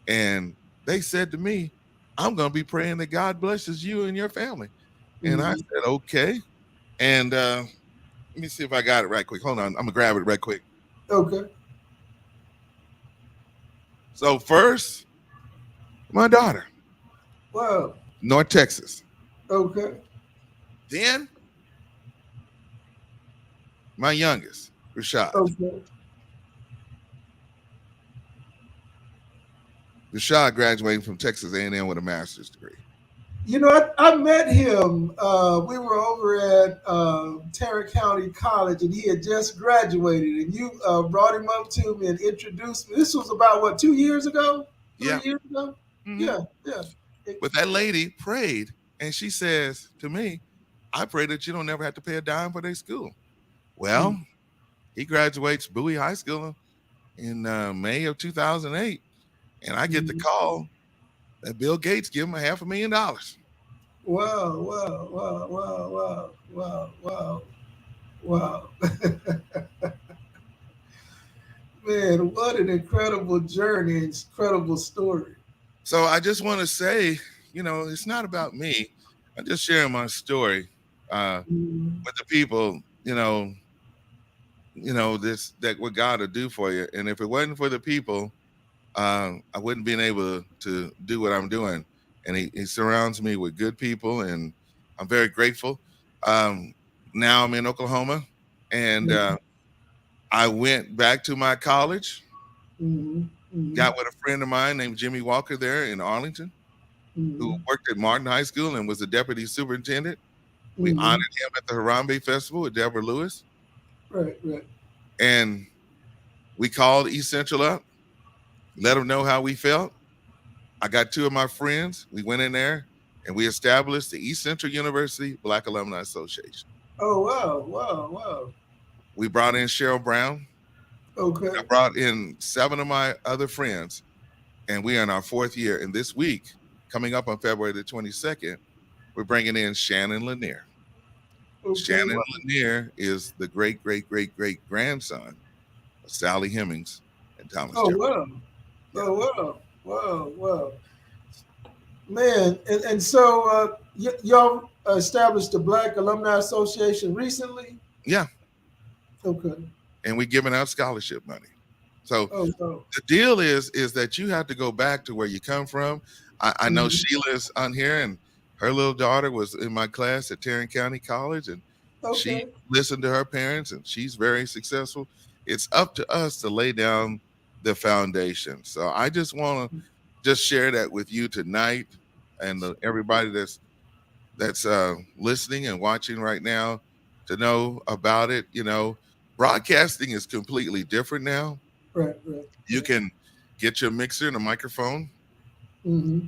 And they said to me, I'm going to be praying that God blesses you and your family. And I
Mm-hmm.
said, okay. And let me see if I got it right quick. Hold on. I'm going to grab it right quick.
Okay.
So first, my daughter,
Wow.
North Texas.
Okay.
Then my youngest, Rashad.
Okay.
Rashad graduating from Texas A&M with a master's degree.
You know, I met him. We were over at Tarrant County College, and he had just graduated. And you brought him up to me and introduced me. This was about what, 2 years ago,
Yeah.
3 years ago?
Hmm.
Yeah, yeah.
But that lady prayed, and she says to me, I pray that you don't never have to pay a dime for their school.
Mm.
Well, he graduates Bowie High School in May of 2008, and I get the
Mm.
call that Bill Gates gave him $500,000.
Wow, wow, wow, wow, wow, wow, wow, wow. Man, what an incredible journey, incredible story.
So I just want to say, it's not about me. I'm just sharing my story
Mm.
with the people, this that what God will do for you. And if it wasn't for the people, I wouldn't been able to do what I'm doing. And he surrounds me with good people, and I'm very grateful. Um, Now I'm in Oklahoma, and
Mm.
I went back to my college,
Mm. Mm.
got with a friend of mine named Jimmy Walker there in Arlington, who
Mm.
worked at Martin High School and was the deputy superintendent. We honored
Mm.
him at the Harambe Festival with Deborah Lewis,
Right, right.
and we called East Central up, let them know how we felt. I got two of my friends. We went in there and we established the East Central University Black Alumni Association.
Oh, wow, wow, wow.
We brought in Cheryl Brown.
Okay.
I brought in seven of my other friends, and we are in our fourth year. And this week, coming up on February the 22nd, we're bringing in Shannon Lanier.
Okay.
Shannon
Wow.
Lanier is the great, great, great, great grandson of Sally Hemings and Thomas
Oh,
Jefferson.
wow.
Yeah.
Oh, wow. Wow, wow. Man, and so y'all established the Black Alumni Association recently?
Yeah.
Okay.
And we're giving out scholarship money. So
Oh, wow.
the deal is that you have to go back to where you come from. I know
Mhm.
Sheila's on here, and her little daughter was in my class at Tarrant County College, and she
Okay.
listened to her parents, and she's very successful. It's up to us to lay down the foundation. So I just want to just share that with you tonight, and everybody that's listening and watching right now to know about it. Broadcasting is completely different now.
Right, right,
You
right.
can get your mixer and a microphone,
Mm-hmm.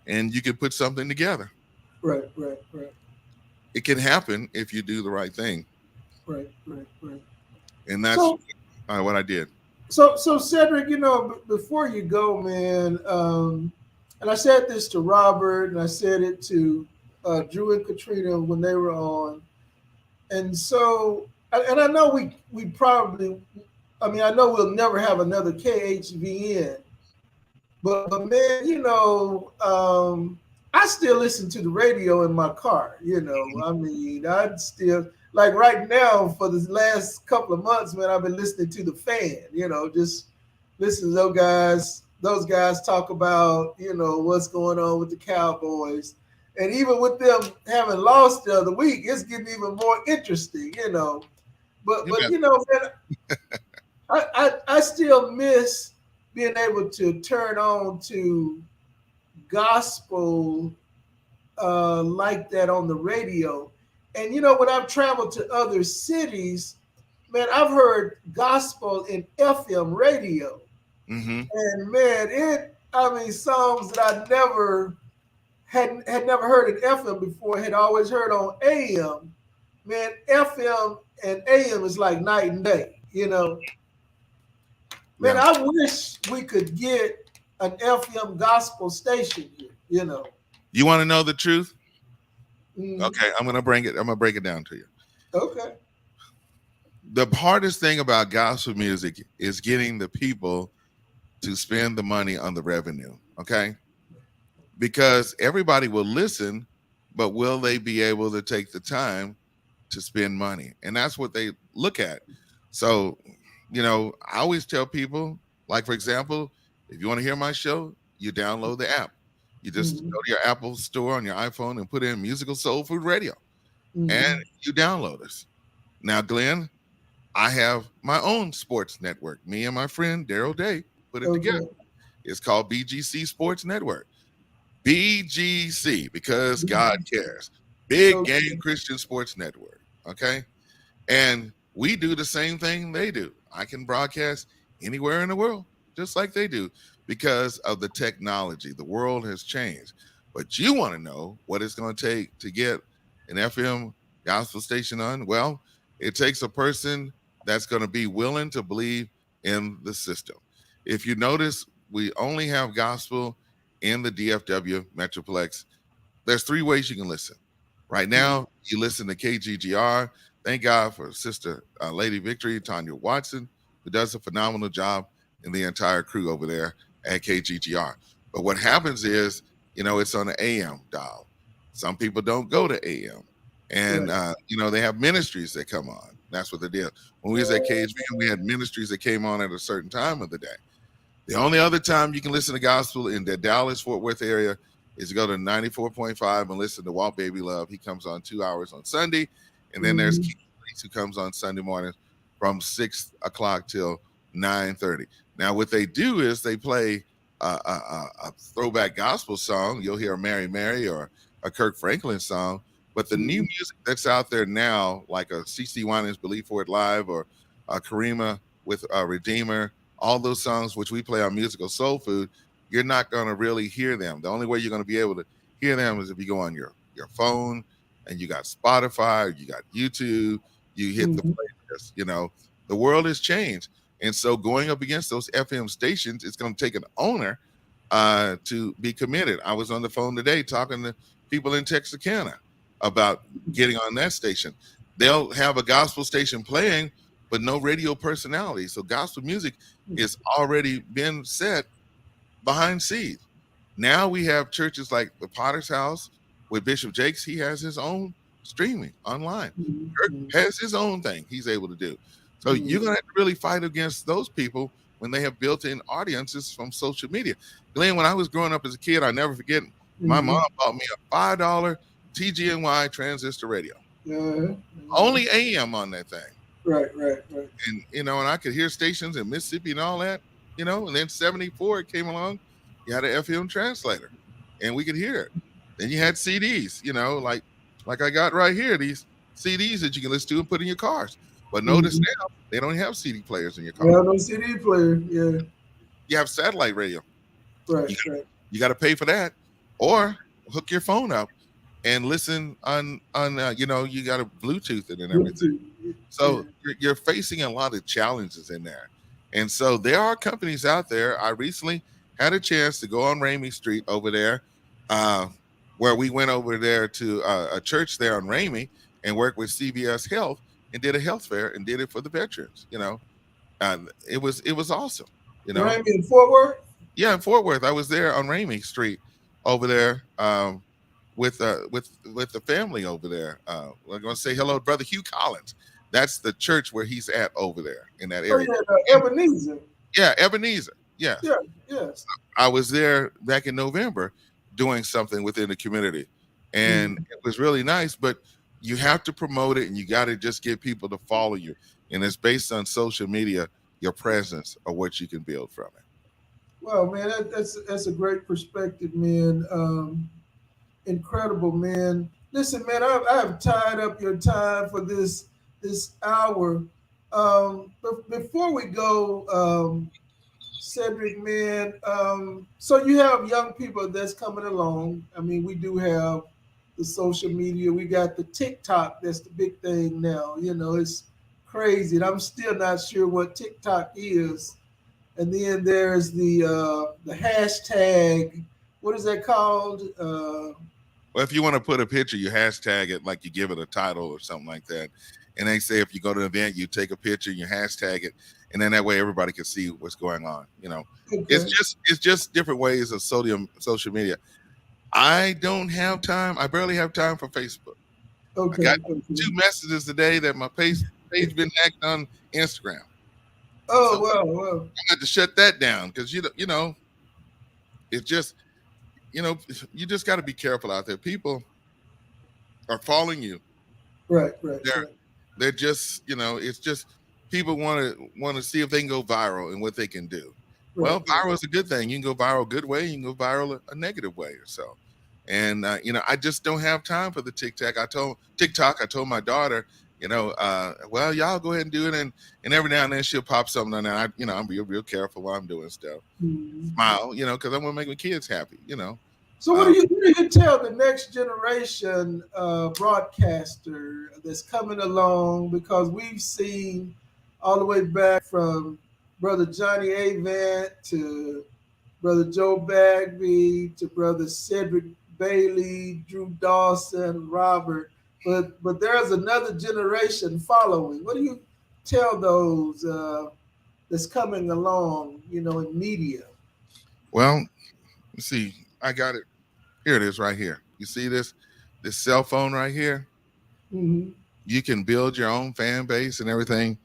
and you can put something together.
Right, right, right,
It can happen if you do the right thing,
right, right, right.
and that's
So,
what I did.
so Cedric, before you go, man, and I said this to Robert, and I said it to Drew and Katrina when they were on, and so, and I know we probably, I mean, I know we'll never have another KHVN, but man, I still listen to the radio in my car. I mean, I still like right now for the last couple of months, man. I've been listening to the fan. Just listen to those guys. Those guys talk about what's going on with the Cowboys, and even with them having lost the other week, it's getting even more interesting. But
You
but
bet.
man, I still miss being able to turn on to gospel like that on the radio. And when I've traveled to other cities, man, I've heard gospel in FM radio.
Mm-hmm.
And man, I mean, songs that I never had never heard in FM before, had always heard on AM. Man, FM and AM is like night and day. Man,
Yeah.
I wish we could get an FM gospel station here.
You want to know the truth?
Mm,
Okay, I'm gonna bring it. I'm gonna break it down to you.
okay.
The hardest thing about gospel music is getting the people to spend the money on the revenue. Okay, because everybody will listen, but will they be able to take the time to spend money? And that's what they look at. So I always tell people, like, for example, if you want to hear my show, you download the app. You just
Mm-hmm.
go to your Apple store on your iPhone and put in Musical Soul Food Radio, and
Mm-hmm.
you download us. Now, Glenn, I have my own sports network. Me and my friend Daryl Day put it together.
Okay.
It's called BGC Sports Network. BGC, because God cares. Big
Okay.
Game Christian Sports Network. Okay. And we do the same thing they do. I can broadcast anywhere in the world, just like they do, because of the technology. The world has changed. But you want to know what it's going to take to get an FM gospel station on? Well, it takes a person that's going to be willing to believe in the system. If you notice, we only have gospel in the DFW Metroplex. There's three ways you can listen. Right now, you listen to KGGR. Thank God for Sister Lady Victory, Tanya Watson, who does a phenomenal job, and the entire crew over there at KGGR. But what happens is, it's on the AM dial. Some people don't go to AM. And,
Right.
they have ministries that come on. That's what they did. When we was at KHV, we had ministries that came on at a certain time of the day. The only other time you can listen to gospel in the Dallas Fort Worth area is to go to 94.5 and listen to Walt Baby Love. He comes on 2 hours on Sunday. And then there's
Mm-hmm.
Keith Reese, who comes on Sunday morning from 6 o'clock till 9:30. Now, what they do is they play a throwback gospel song. You'll hear a Mary Mary or a Kirk Franklin song. But the new music that's out there now, like a CC Winans Believe For It Live or Karima with Redeemer, all those songs which we play on Musical Soul Food, you're not going to really hear them. The only way you're going to be able to hear them is if you go on your phone and you got Spotify, you got YouTube, you hit the
Mm-hmm.
playlist. The world has changed. And so going up against those FM stations, it's going to take an owner to be committed. I was on the phone today talking to people in Texarkana about getting on that station. They'll have a gospel station playing, but no radio personality. So gospel music is already been set behind seeds. Now we have churches like the Potter's House with Bishop Jakes. He has his own streaming online. Kirk
Mm-hmm.
has his own thing he's able to do. So you're going to have to really fight against those people when they have built-in audiences from social media. Glenn, when I was growing up as a kid, I never forget, my
Mm-hmm.
mom bought me a $5 TGNY transistor radio.
Uh-huh.
Only AM on that thing.
Right, right, right.
And I could hear stations in Mississippi and all that, and then 74 it came along, you had an FM translator and we could hear it. Then you had CDs, like I got right here, these CDs that you can listen to and put in your cars. But notice
Mm-hmm.
now they don't have CD players in your car.
Yeah, no CD player. Yeah,
You have satellite radio.
right,
You
right.
you got to pay for that, or hook your phone up and listen on you got to Bluetooth it and everything.
Bluetooth. Yeah.
So you're facing a lot of challenges in there. And so there are companies out there. I recently had a chance to go on Ramey Street over there, uh, where we went over there to a church there on Ramey and worked with CVS Health and did a health fair and did it for the veterans. It was awesome. You know,
Miami and Fort Worth.
yeah, in Fort Worth, I was there on Ramey Street over there. With the family over there. We're going to say hello to Brother Hugh Collins. That's the church where he's at over there in that
Oh
area.
yeah, Ebenezer.
Yeah, Ebenezer. Yeah,
Yeah, yes.
I was there back in November doing something within the community, and it was really nice. But you have to promote it, and you got to just get people to follow you. And it's based on social media, your presence, or what you can build from it.
Well, man, that's a great perspective, man. Incredible, man. Listen, man, I've tied up your time for this hour. But before we go, Cedric, man, so you have young people that's coming along. I mean, we do have the social media. We got the TikTok. That's the big thing now. It's crazy, and I'm still not sure what TikTok is. And then there's the hashtag. What is that called?
Well, if you want to put a picture, you hashtag it, like you give it a title or something like that. And they say if you go to an event, you take a picture, you hashtag it, and then that way everybody can see what's going on.
Okay.
It's just different ways of social media. I don't have time. I barely have time for Facebook. I
Okay.
got
Okay.
2 messages today that my page been hacked on Instagram.
Oh,
So
well.
I had to shut that down because it's just you just got to be careful out there. People are following you.
Right,
They're
right,
they're just it's just people want to see if they can go viral and what they can do.
right,
Well,
right.
viral is a good thing. You can go viral a good way. You can go viral a negative way or so. And I just don't have time for the TikTok. I told my daughter, well, y'all go ahead and do it, and every now and then she'll pop something on there. I'm real careful while I'm doing stuff.
Mhm.
Smile, because I want to make my kids happy.
So
Um,
what do you tell the next generation broadcaster that's coming along? Because we've seen all the way back from Brother Johnny Avant to Brother Joe Bagby to Brother Cedric Bailey, Drew Dawson, Robert. But there's another generation following. What do you tell those that's coming along, in media?
well, let's see. I got it. Here it is right here. You see this cell phone right here?
Hmm.
You can build your own fan base and everything.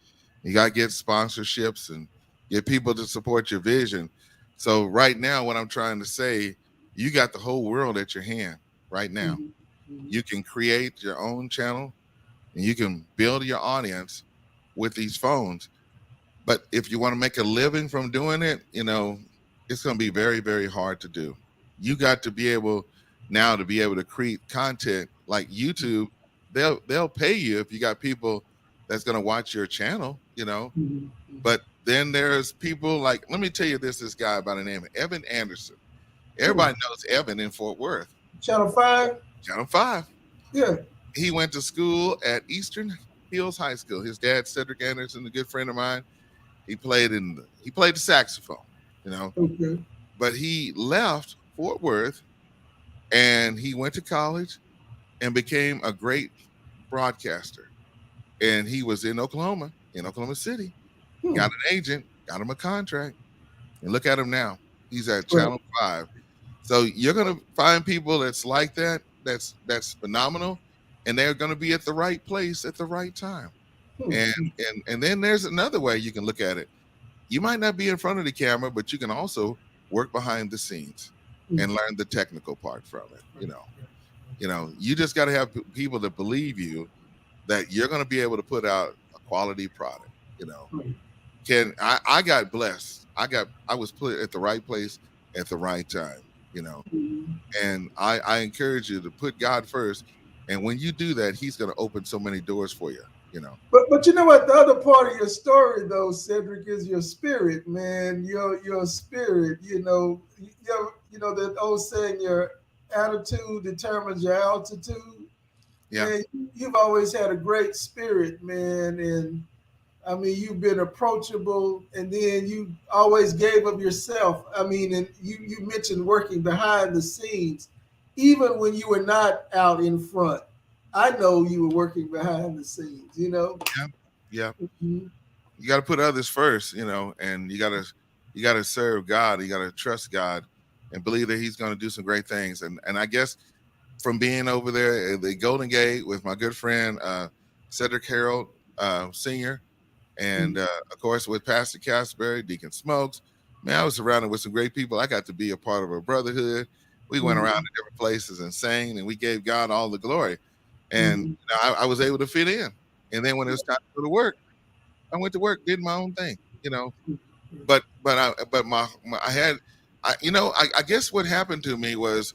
You got to get sponsorships and get people to support your vision. So right now, what I'm trying to say, you got the whole world at your hand right now.
Hmm. Hmm.
You can create your own channel and you can build your audience with these phones. But if you want to make a living from doing it, it's going to be very, very hard to do. You got to be able now to be able to create content like YouTube. They'll pay you if you got people that's going to watch your channel.
Hmm.
But then there's people like, let me tell you this guy by the name of Evan Anderson.
Hmm.
Everybody knows Evan in Fort Worth,
Channel 5?
Channel 5.
Yeah.
He went to school at Eastern Hills High School. His dad, Cedric Anderson, a good friend of mine, he played the saxophone, you know,
Okay.
but he left Fort Worth and he went to college and became a great broadcaster. And he was in Oklahoma City,
Hmm.
got an agent, got him a contract, and look at him now. He's at
Right.
Channel 5. So you're gonna find people that's like that, that's phenomenal, and they're gonna be at the right place at the right time.
Hmm.
And then there's another way you can look at it. You might not be in front of the camera, but you can also work behind the scenes
Hmm.
and learn the technical part from it. You just got to have people that believe you that you're going to be able to put out a quality product. You know,
Right.
can I got blessed. I was put at the right place at the right time. You know,
Hmm.
and I encourage you to put God first. And when you do that, He's going to open so many doors for you. You know.
But you know what? The other part of your story, though, Cedric, is your spirit, man. Your spirit. You know that old saying, your attitude determines your altitude.
Yeah.
Man, you've always had a great spirit, man, and I mean, you've been approachable, and then you always gave of yourself. I mean, and you mentioned working behind the scenes, even when you were not out in front. I know you were working behind the scenes.
Yeah. Yeah.
Mhm.
You got to put others first, and you got to serve God. You got to trust God and believe that He's going to do some great things. And I guess from being over there at the Golden Gate with my good friend Cedric Harold Senior, and of course with Pastor Casper, Deacon Smokes, man, I was surrounded with some great people. I got to be a part of a brotherhood. We went around
Mhm.
to different places and sang, and we gave God all the glory. And
Mhm.
I was able to fit in. And then when it was time to go to work, I went to work, did my own thing. But I had I guess what happened to me was,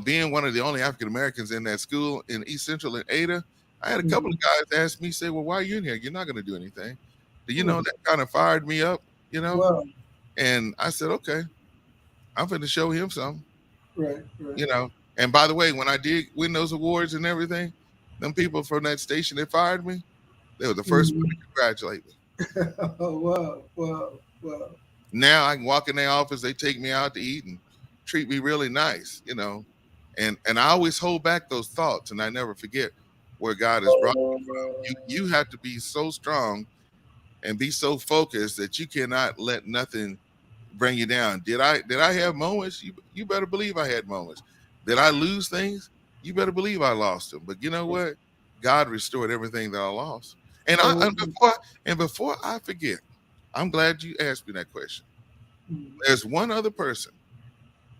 being one of the only African Americans in that school in East Central and Ada, I had a couple of
Mhm.
guys ask me, say, "Well, why are you in here? You're not going to do anything." Do you know
Mhm.
that kind of fired me up, you know?
Wow.
And I said, "Okay, I'm going to show him something,"
Right. Right.
you know. And by the way, when I did win those awards and everything, them people from that station that fired me, they were the first one to
Mhm.
congratulate me.
Oh, wow. Wow. Wow.
Now I can walk in their office, they take me out to eat and treat me really nice. And I always hold back those thoughts and I never forget where God has brought me from. You have to be so strong and be so focused that you cannot let nothing bring you down. Did I have moments? You better believe I had moments. Did I lose things? You better believe I lost them. But you know what? God restored everything that I lost. And I
Oh,
and before I forget, I'm glad you asked me that question.
Mm.
There's one other person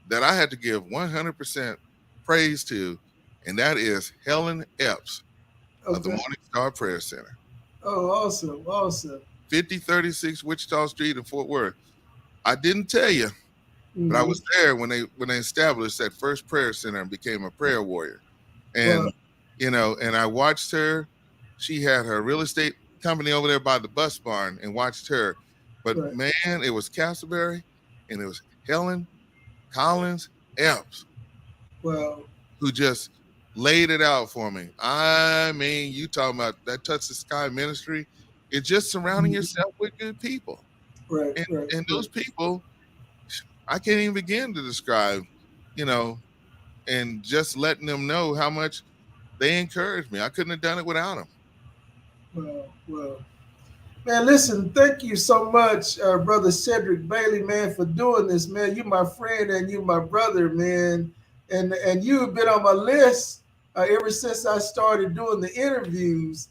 that I had to give 100% praise to, and that is Helen Epps of the
Okay.
Morning Star Prayer Center,
Oh, awesome, awesome.
5036 Wichita Street in Fort Worth. I didn't tell you, but I
Mm.
was there when they established that first prayer center and became a prayer warrior.
Well,
And and I watched her. She had her real estate company over there by the bus barn, and watched her. But
right.
man, it was Castleberry, and it was Helen Collins Epps
Well,
who just laid it out for me. I mean, you talking about that touch the sky ministry? It's just surrounding
mm,
yourself with good people,
right,
and
right,
and
right.
those people, I can't even begin to describe, you know, and just letting them know how much they encouraged me. I couldn't have done it without them.
Well. Man, listen, thank you so much, Brother Cedric Bailey, man, for doing this, man. You my friend and you my brother, man. And you've been on my list ever since I started doing the interviews.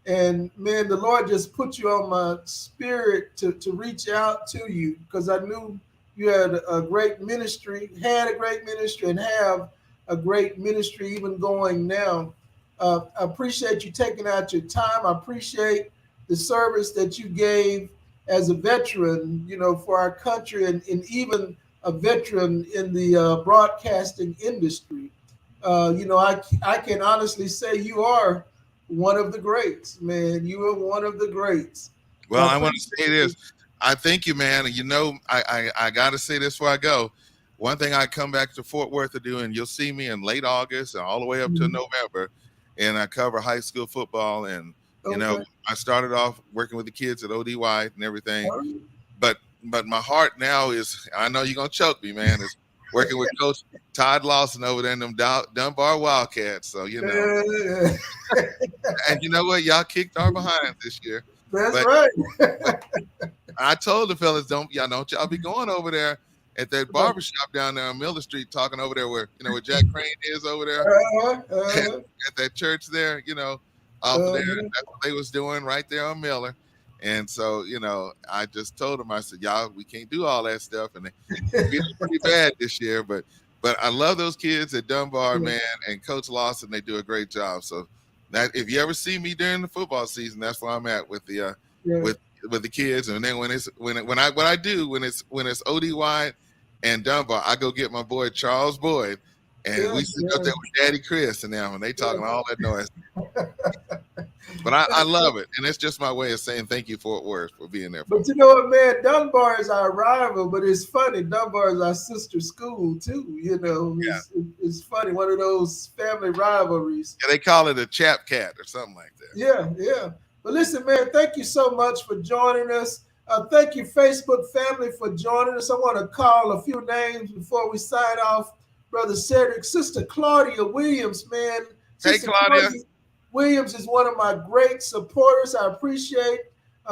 And man, the Lord just put you on my spirit to reach out to you because I knew you had a great ministry, had a great ministry, and have a great ministry even going now. I appreciate you taking out your time. I appreciate the service that you gave as a veteran, for our country, and even a veteran in the broadcasting industry. I can honestly say you are one of the greats, man. You are one of the greats. So
Well,
I
I want to
appreciate
say
you.
this. I thank you, man. And I got to say this before I go. One thing I come back to Fort Worth to do, and you'll see me in late August and all the way up to
Mhm.
November, and I cover high school football. And
Okay.
I started off working with the kids at ODY and everything,
All right.
but my heart now is, I know you're gonna choke me, man. Is working with Coach Todd Lawson over there in them Dunbar Wildcats. So
Yeah,
and you know what, y'all kicked our behind this year,
that's
but.
right.
but I told the fellas, don't y'all be going over there at that barbershop down there on Miller Street, talking over there where Jack Crane is over there
Uh,
at,
uh,
at that church there, off of there.
uh,
That's what they was doing right there on Miller. And so, I just told them, I said, y'all, we can't do all that stuff. And they beat us pretty bad this year, but I love those kids at Dunbar,
yeah,
man, and Coach Lawson, they do a great job. So that if you ever see me during the football season, that's where I'm at with the
yeah,
with the kids. And then when I do when it's ODY and Dunbar, I go get my boy Charles Boyd, and
yeah,
we sit up
yeah,
there with Daddy Chris and them, and they talking
yeah.
all that noise. But I love it, and it's just my way of saying thank you, Fort Worth, for being there for
But
me.
you know what, man? Dunbar is our rival, but it's funny. Dunbar is our sister school too.
Yeah,
It's funny. One of those family rivalries.
yeah, they call it a chap cat or something like that.
Yeah, yeah. But listen, man, thank you so much for joining us. Thank you, Facebook family, for joining us. I want to call a few names before we sign off. Brother Cedric, Sister Claudia Williams, man.
Hey,
Sister
Claudia,
Claudia Williams is one of my great supporters. I appreciate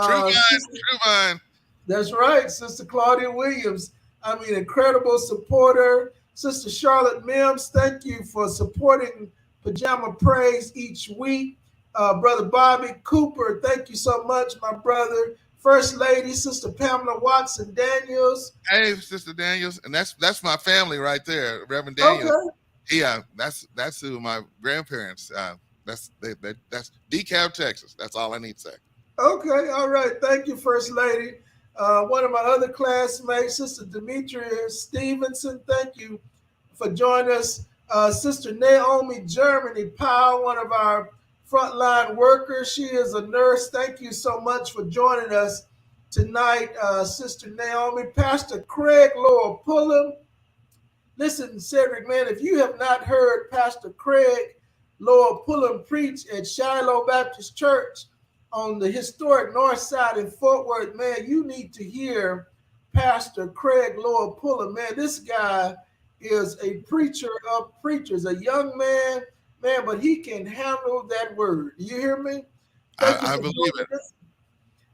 true vine,
Sister.
true vine.
That's right, Sister Claudia Williams. I mean, incredible supporter. Sister Charlotte Mims, thank you for supporting Pajama Praise each week. Brother Bobby Cooper, thank you so much, my brother. First Lady, Sister Pamela Watson Daniels.
Hey, Sister Daniels, and that's my family right there, Reverend Daniels.
Okay,
Yeah, that's who my grandparents. That's DeKalb, Texas. That's all I need to say.
okay, all right. Thank you, First Lady. One of my other classmates, Sister Demetria Stevenson, thank you for joining us. Sister Naomi Germany Powell, one of our frontline workers. She is a nurse. Thank you so much for joining us tonight, Sister Naomi. Pastor Craig Lowell Pullum. Listen, Cedric, man, if you have not heard Pastor Craig Lowell Pullum preach at Shiloh Baptist Church on the historic north side in Fort Worth, man, you need to hear Pastor Craig Lowell Pullum. Man, this guy is a preacher of preachers, a young man, man, but he can handle that word. You hear me? Thank you
I
for
believe it.
joining us.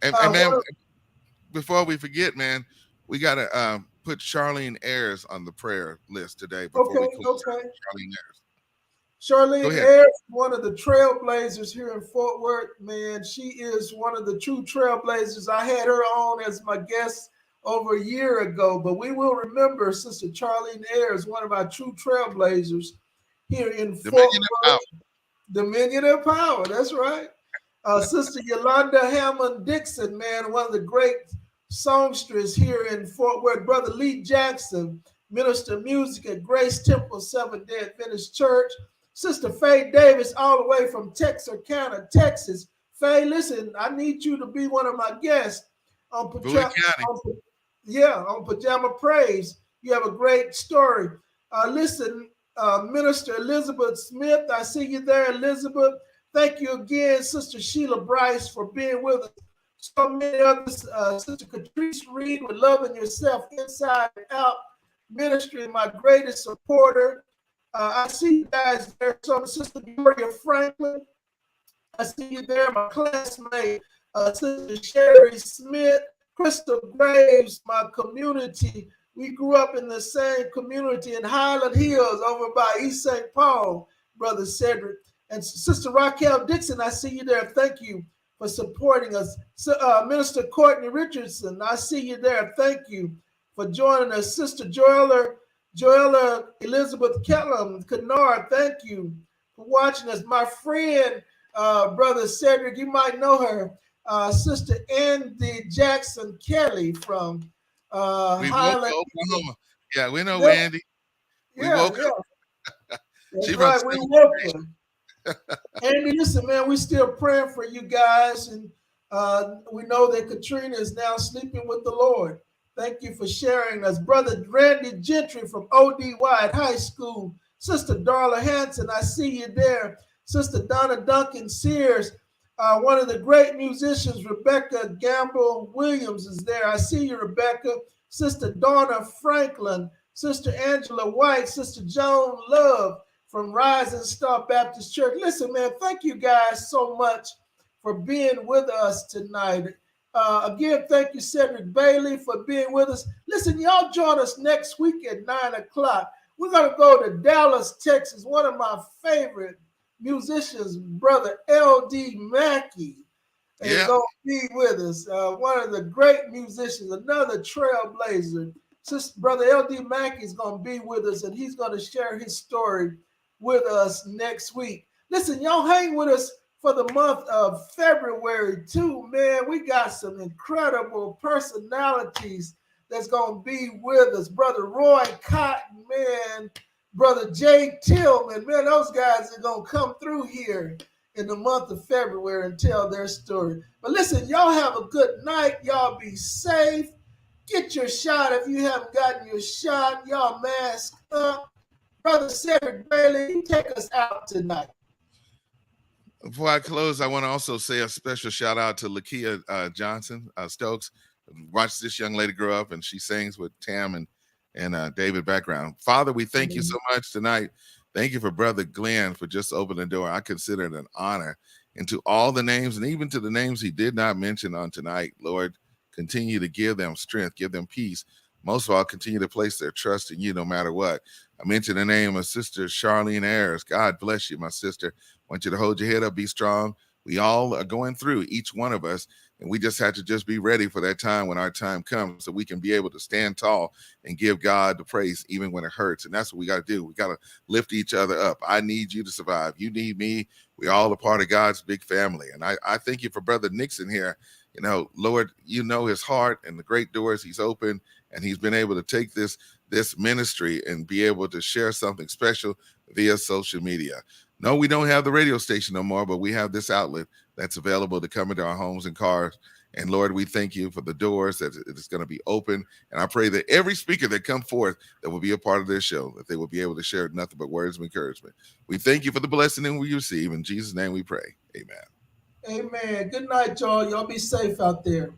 And man,
One
before we forget, man, we gotta put Charlene Ayers on the prayer list today before we
okay,
close out.
okay.
Charlene Ayers. Go
Charlene
ahead.
Ayers, one of the trailblazers here in Fort Worth, man. She is one of the true trailblazers. I had her on as my guest over a year ago, but we will remember Sister Charlene Ayers, one of our true trailblazers here in Fort
Dominion and
Worth.
power.
Dominion and power. That's right. Sister Yolanda Hammond Dixon, man, one of the great songsters here in Fort Worth. Brother Lee Jackson, minister of music at Grace Temple Seventh Day Adventist Church. Sister Faye Davis, all the way from Texarkana, Texas. Faye, listen, I need you to be one of my guests on,
Bowie County.
on Pajama Praise. You have a great story. Listen, Minister Elizabeth Smith, I see you there, Elizabeth. Thank you again, Sister Sheila Bryce, for being with us. So many others, Sister Catrice Reed with Loving Yourself Inside and Out Ministry, my greatest supporter. I see you guys there. So, Sister Gloria Franklin, I see you there, my classmate, Sister Sherry Smith, Crystal Graves, my community. We grew up in the same community in Highland Hills over by East St. Paul, Brother Cedric. And Sister Raquel Dixon, I see you there. Thank you for supporting us. Minister Courtney Richardson, I see you there. Thank you for joining us. Sister Joella Elizabeth Kellum Kennard, thank you for watching us. My friend, Brother Cedric, you might know her, Sister Andy Jackson Kelly from
We woke
Highland.
Oklahoma. Yeah, we know
Yeah,
Andy. We
yeah,
woke
yeah.
up.
That's
She from
right. We
Central
welcome. Andy, listen, man, we still praying for you guys, and we know that Katrina is now sleeping with the Lord. Thank you for sharing us. Brother Randy Gentry from OD White High School. Sister Darla Hanson, I see you there. Sister Donna Duncan Sears, one of the great musicians, Rebecca Gamble Williams is there. I see you, Rebecca. Sister Donna Franklin, Sister Angela White, Sister Joan Love from Rising Star Baptist Church. Listen, man, thank you guys so much for being with us tonight. Again, thank you, Cedric Bailey, for being with us. Listen, y'all join us next week at 9 o'clock. We're going to go to Dallas, Texas. One of my favorite musicians, Brother L.D. Mackey, is going to be with us. One of the great musicians, another trailblazer. Brother L.D. Mackey is going to be with us, and he's going to share his story with us next week. Listen, y'all hang with us for the month of February too, man. We got some incredible personalities that's going to be with us. Brother Roy Cotton, man. Brother Jay Tillman, man. Those guys are going to come through here in the month of February and tell their story. But listen, y'all have a good night. Y'all be safe. Get your shot if you haven't gotten your shot. Y'all mask up. Brother Cedric Bailey, take us out tonight.
Before I close, I want to also say a special shout out to Lakia Johnson Stokes. Watch this young lady grow up, and she sings with Tam and David background. Father, we thank you so much tonight. Thank you for Brother Glenn for just opening the door. I consider it an honor. And to all the names, and even to the names he did not mention on tonight, Lord, continue to give them strength, give them peace. Most of all, continue to place their trust in you no matter what. I mentioned the name of Sister Charlene Ayers. God bless you, my sister. I want you to hold your head up, be strong. We all are going through, each one of us, and we just have to just be ready for that time when our time comes so we can be able to stand tall and give God the praise even when it hurts. And that's what we got to do. We got to lift each other up. I need you to survive. You need me. We're all a part of God's big family. And I thank you for Brother Nixon here. You know, Lord, you know his heart and the great doors he's opened, and he's been able to take this ministry and be able to share something special via social media. No, we don't have the radio station no more, but we have this outlet that's available to come into our homes and cars. And Lord, we thank you for the doors that it's going to be open. And I pray that every speaker that come forth that will be a part of this show, that they will be able to share nothing but words of encouragement. We thank you for the blessing that we receive. In Jesus' name we pray. Amen.
Amen. Good night, y'all. Y'all be safe out there.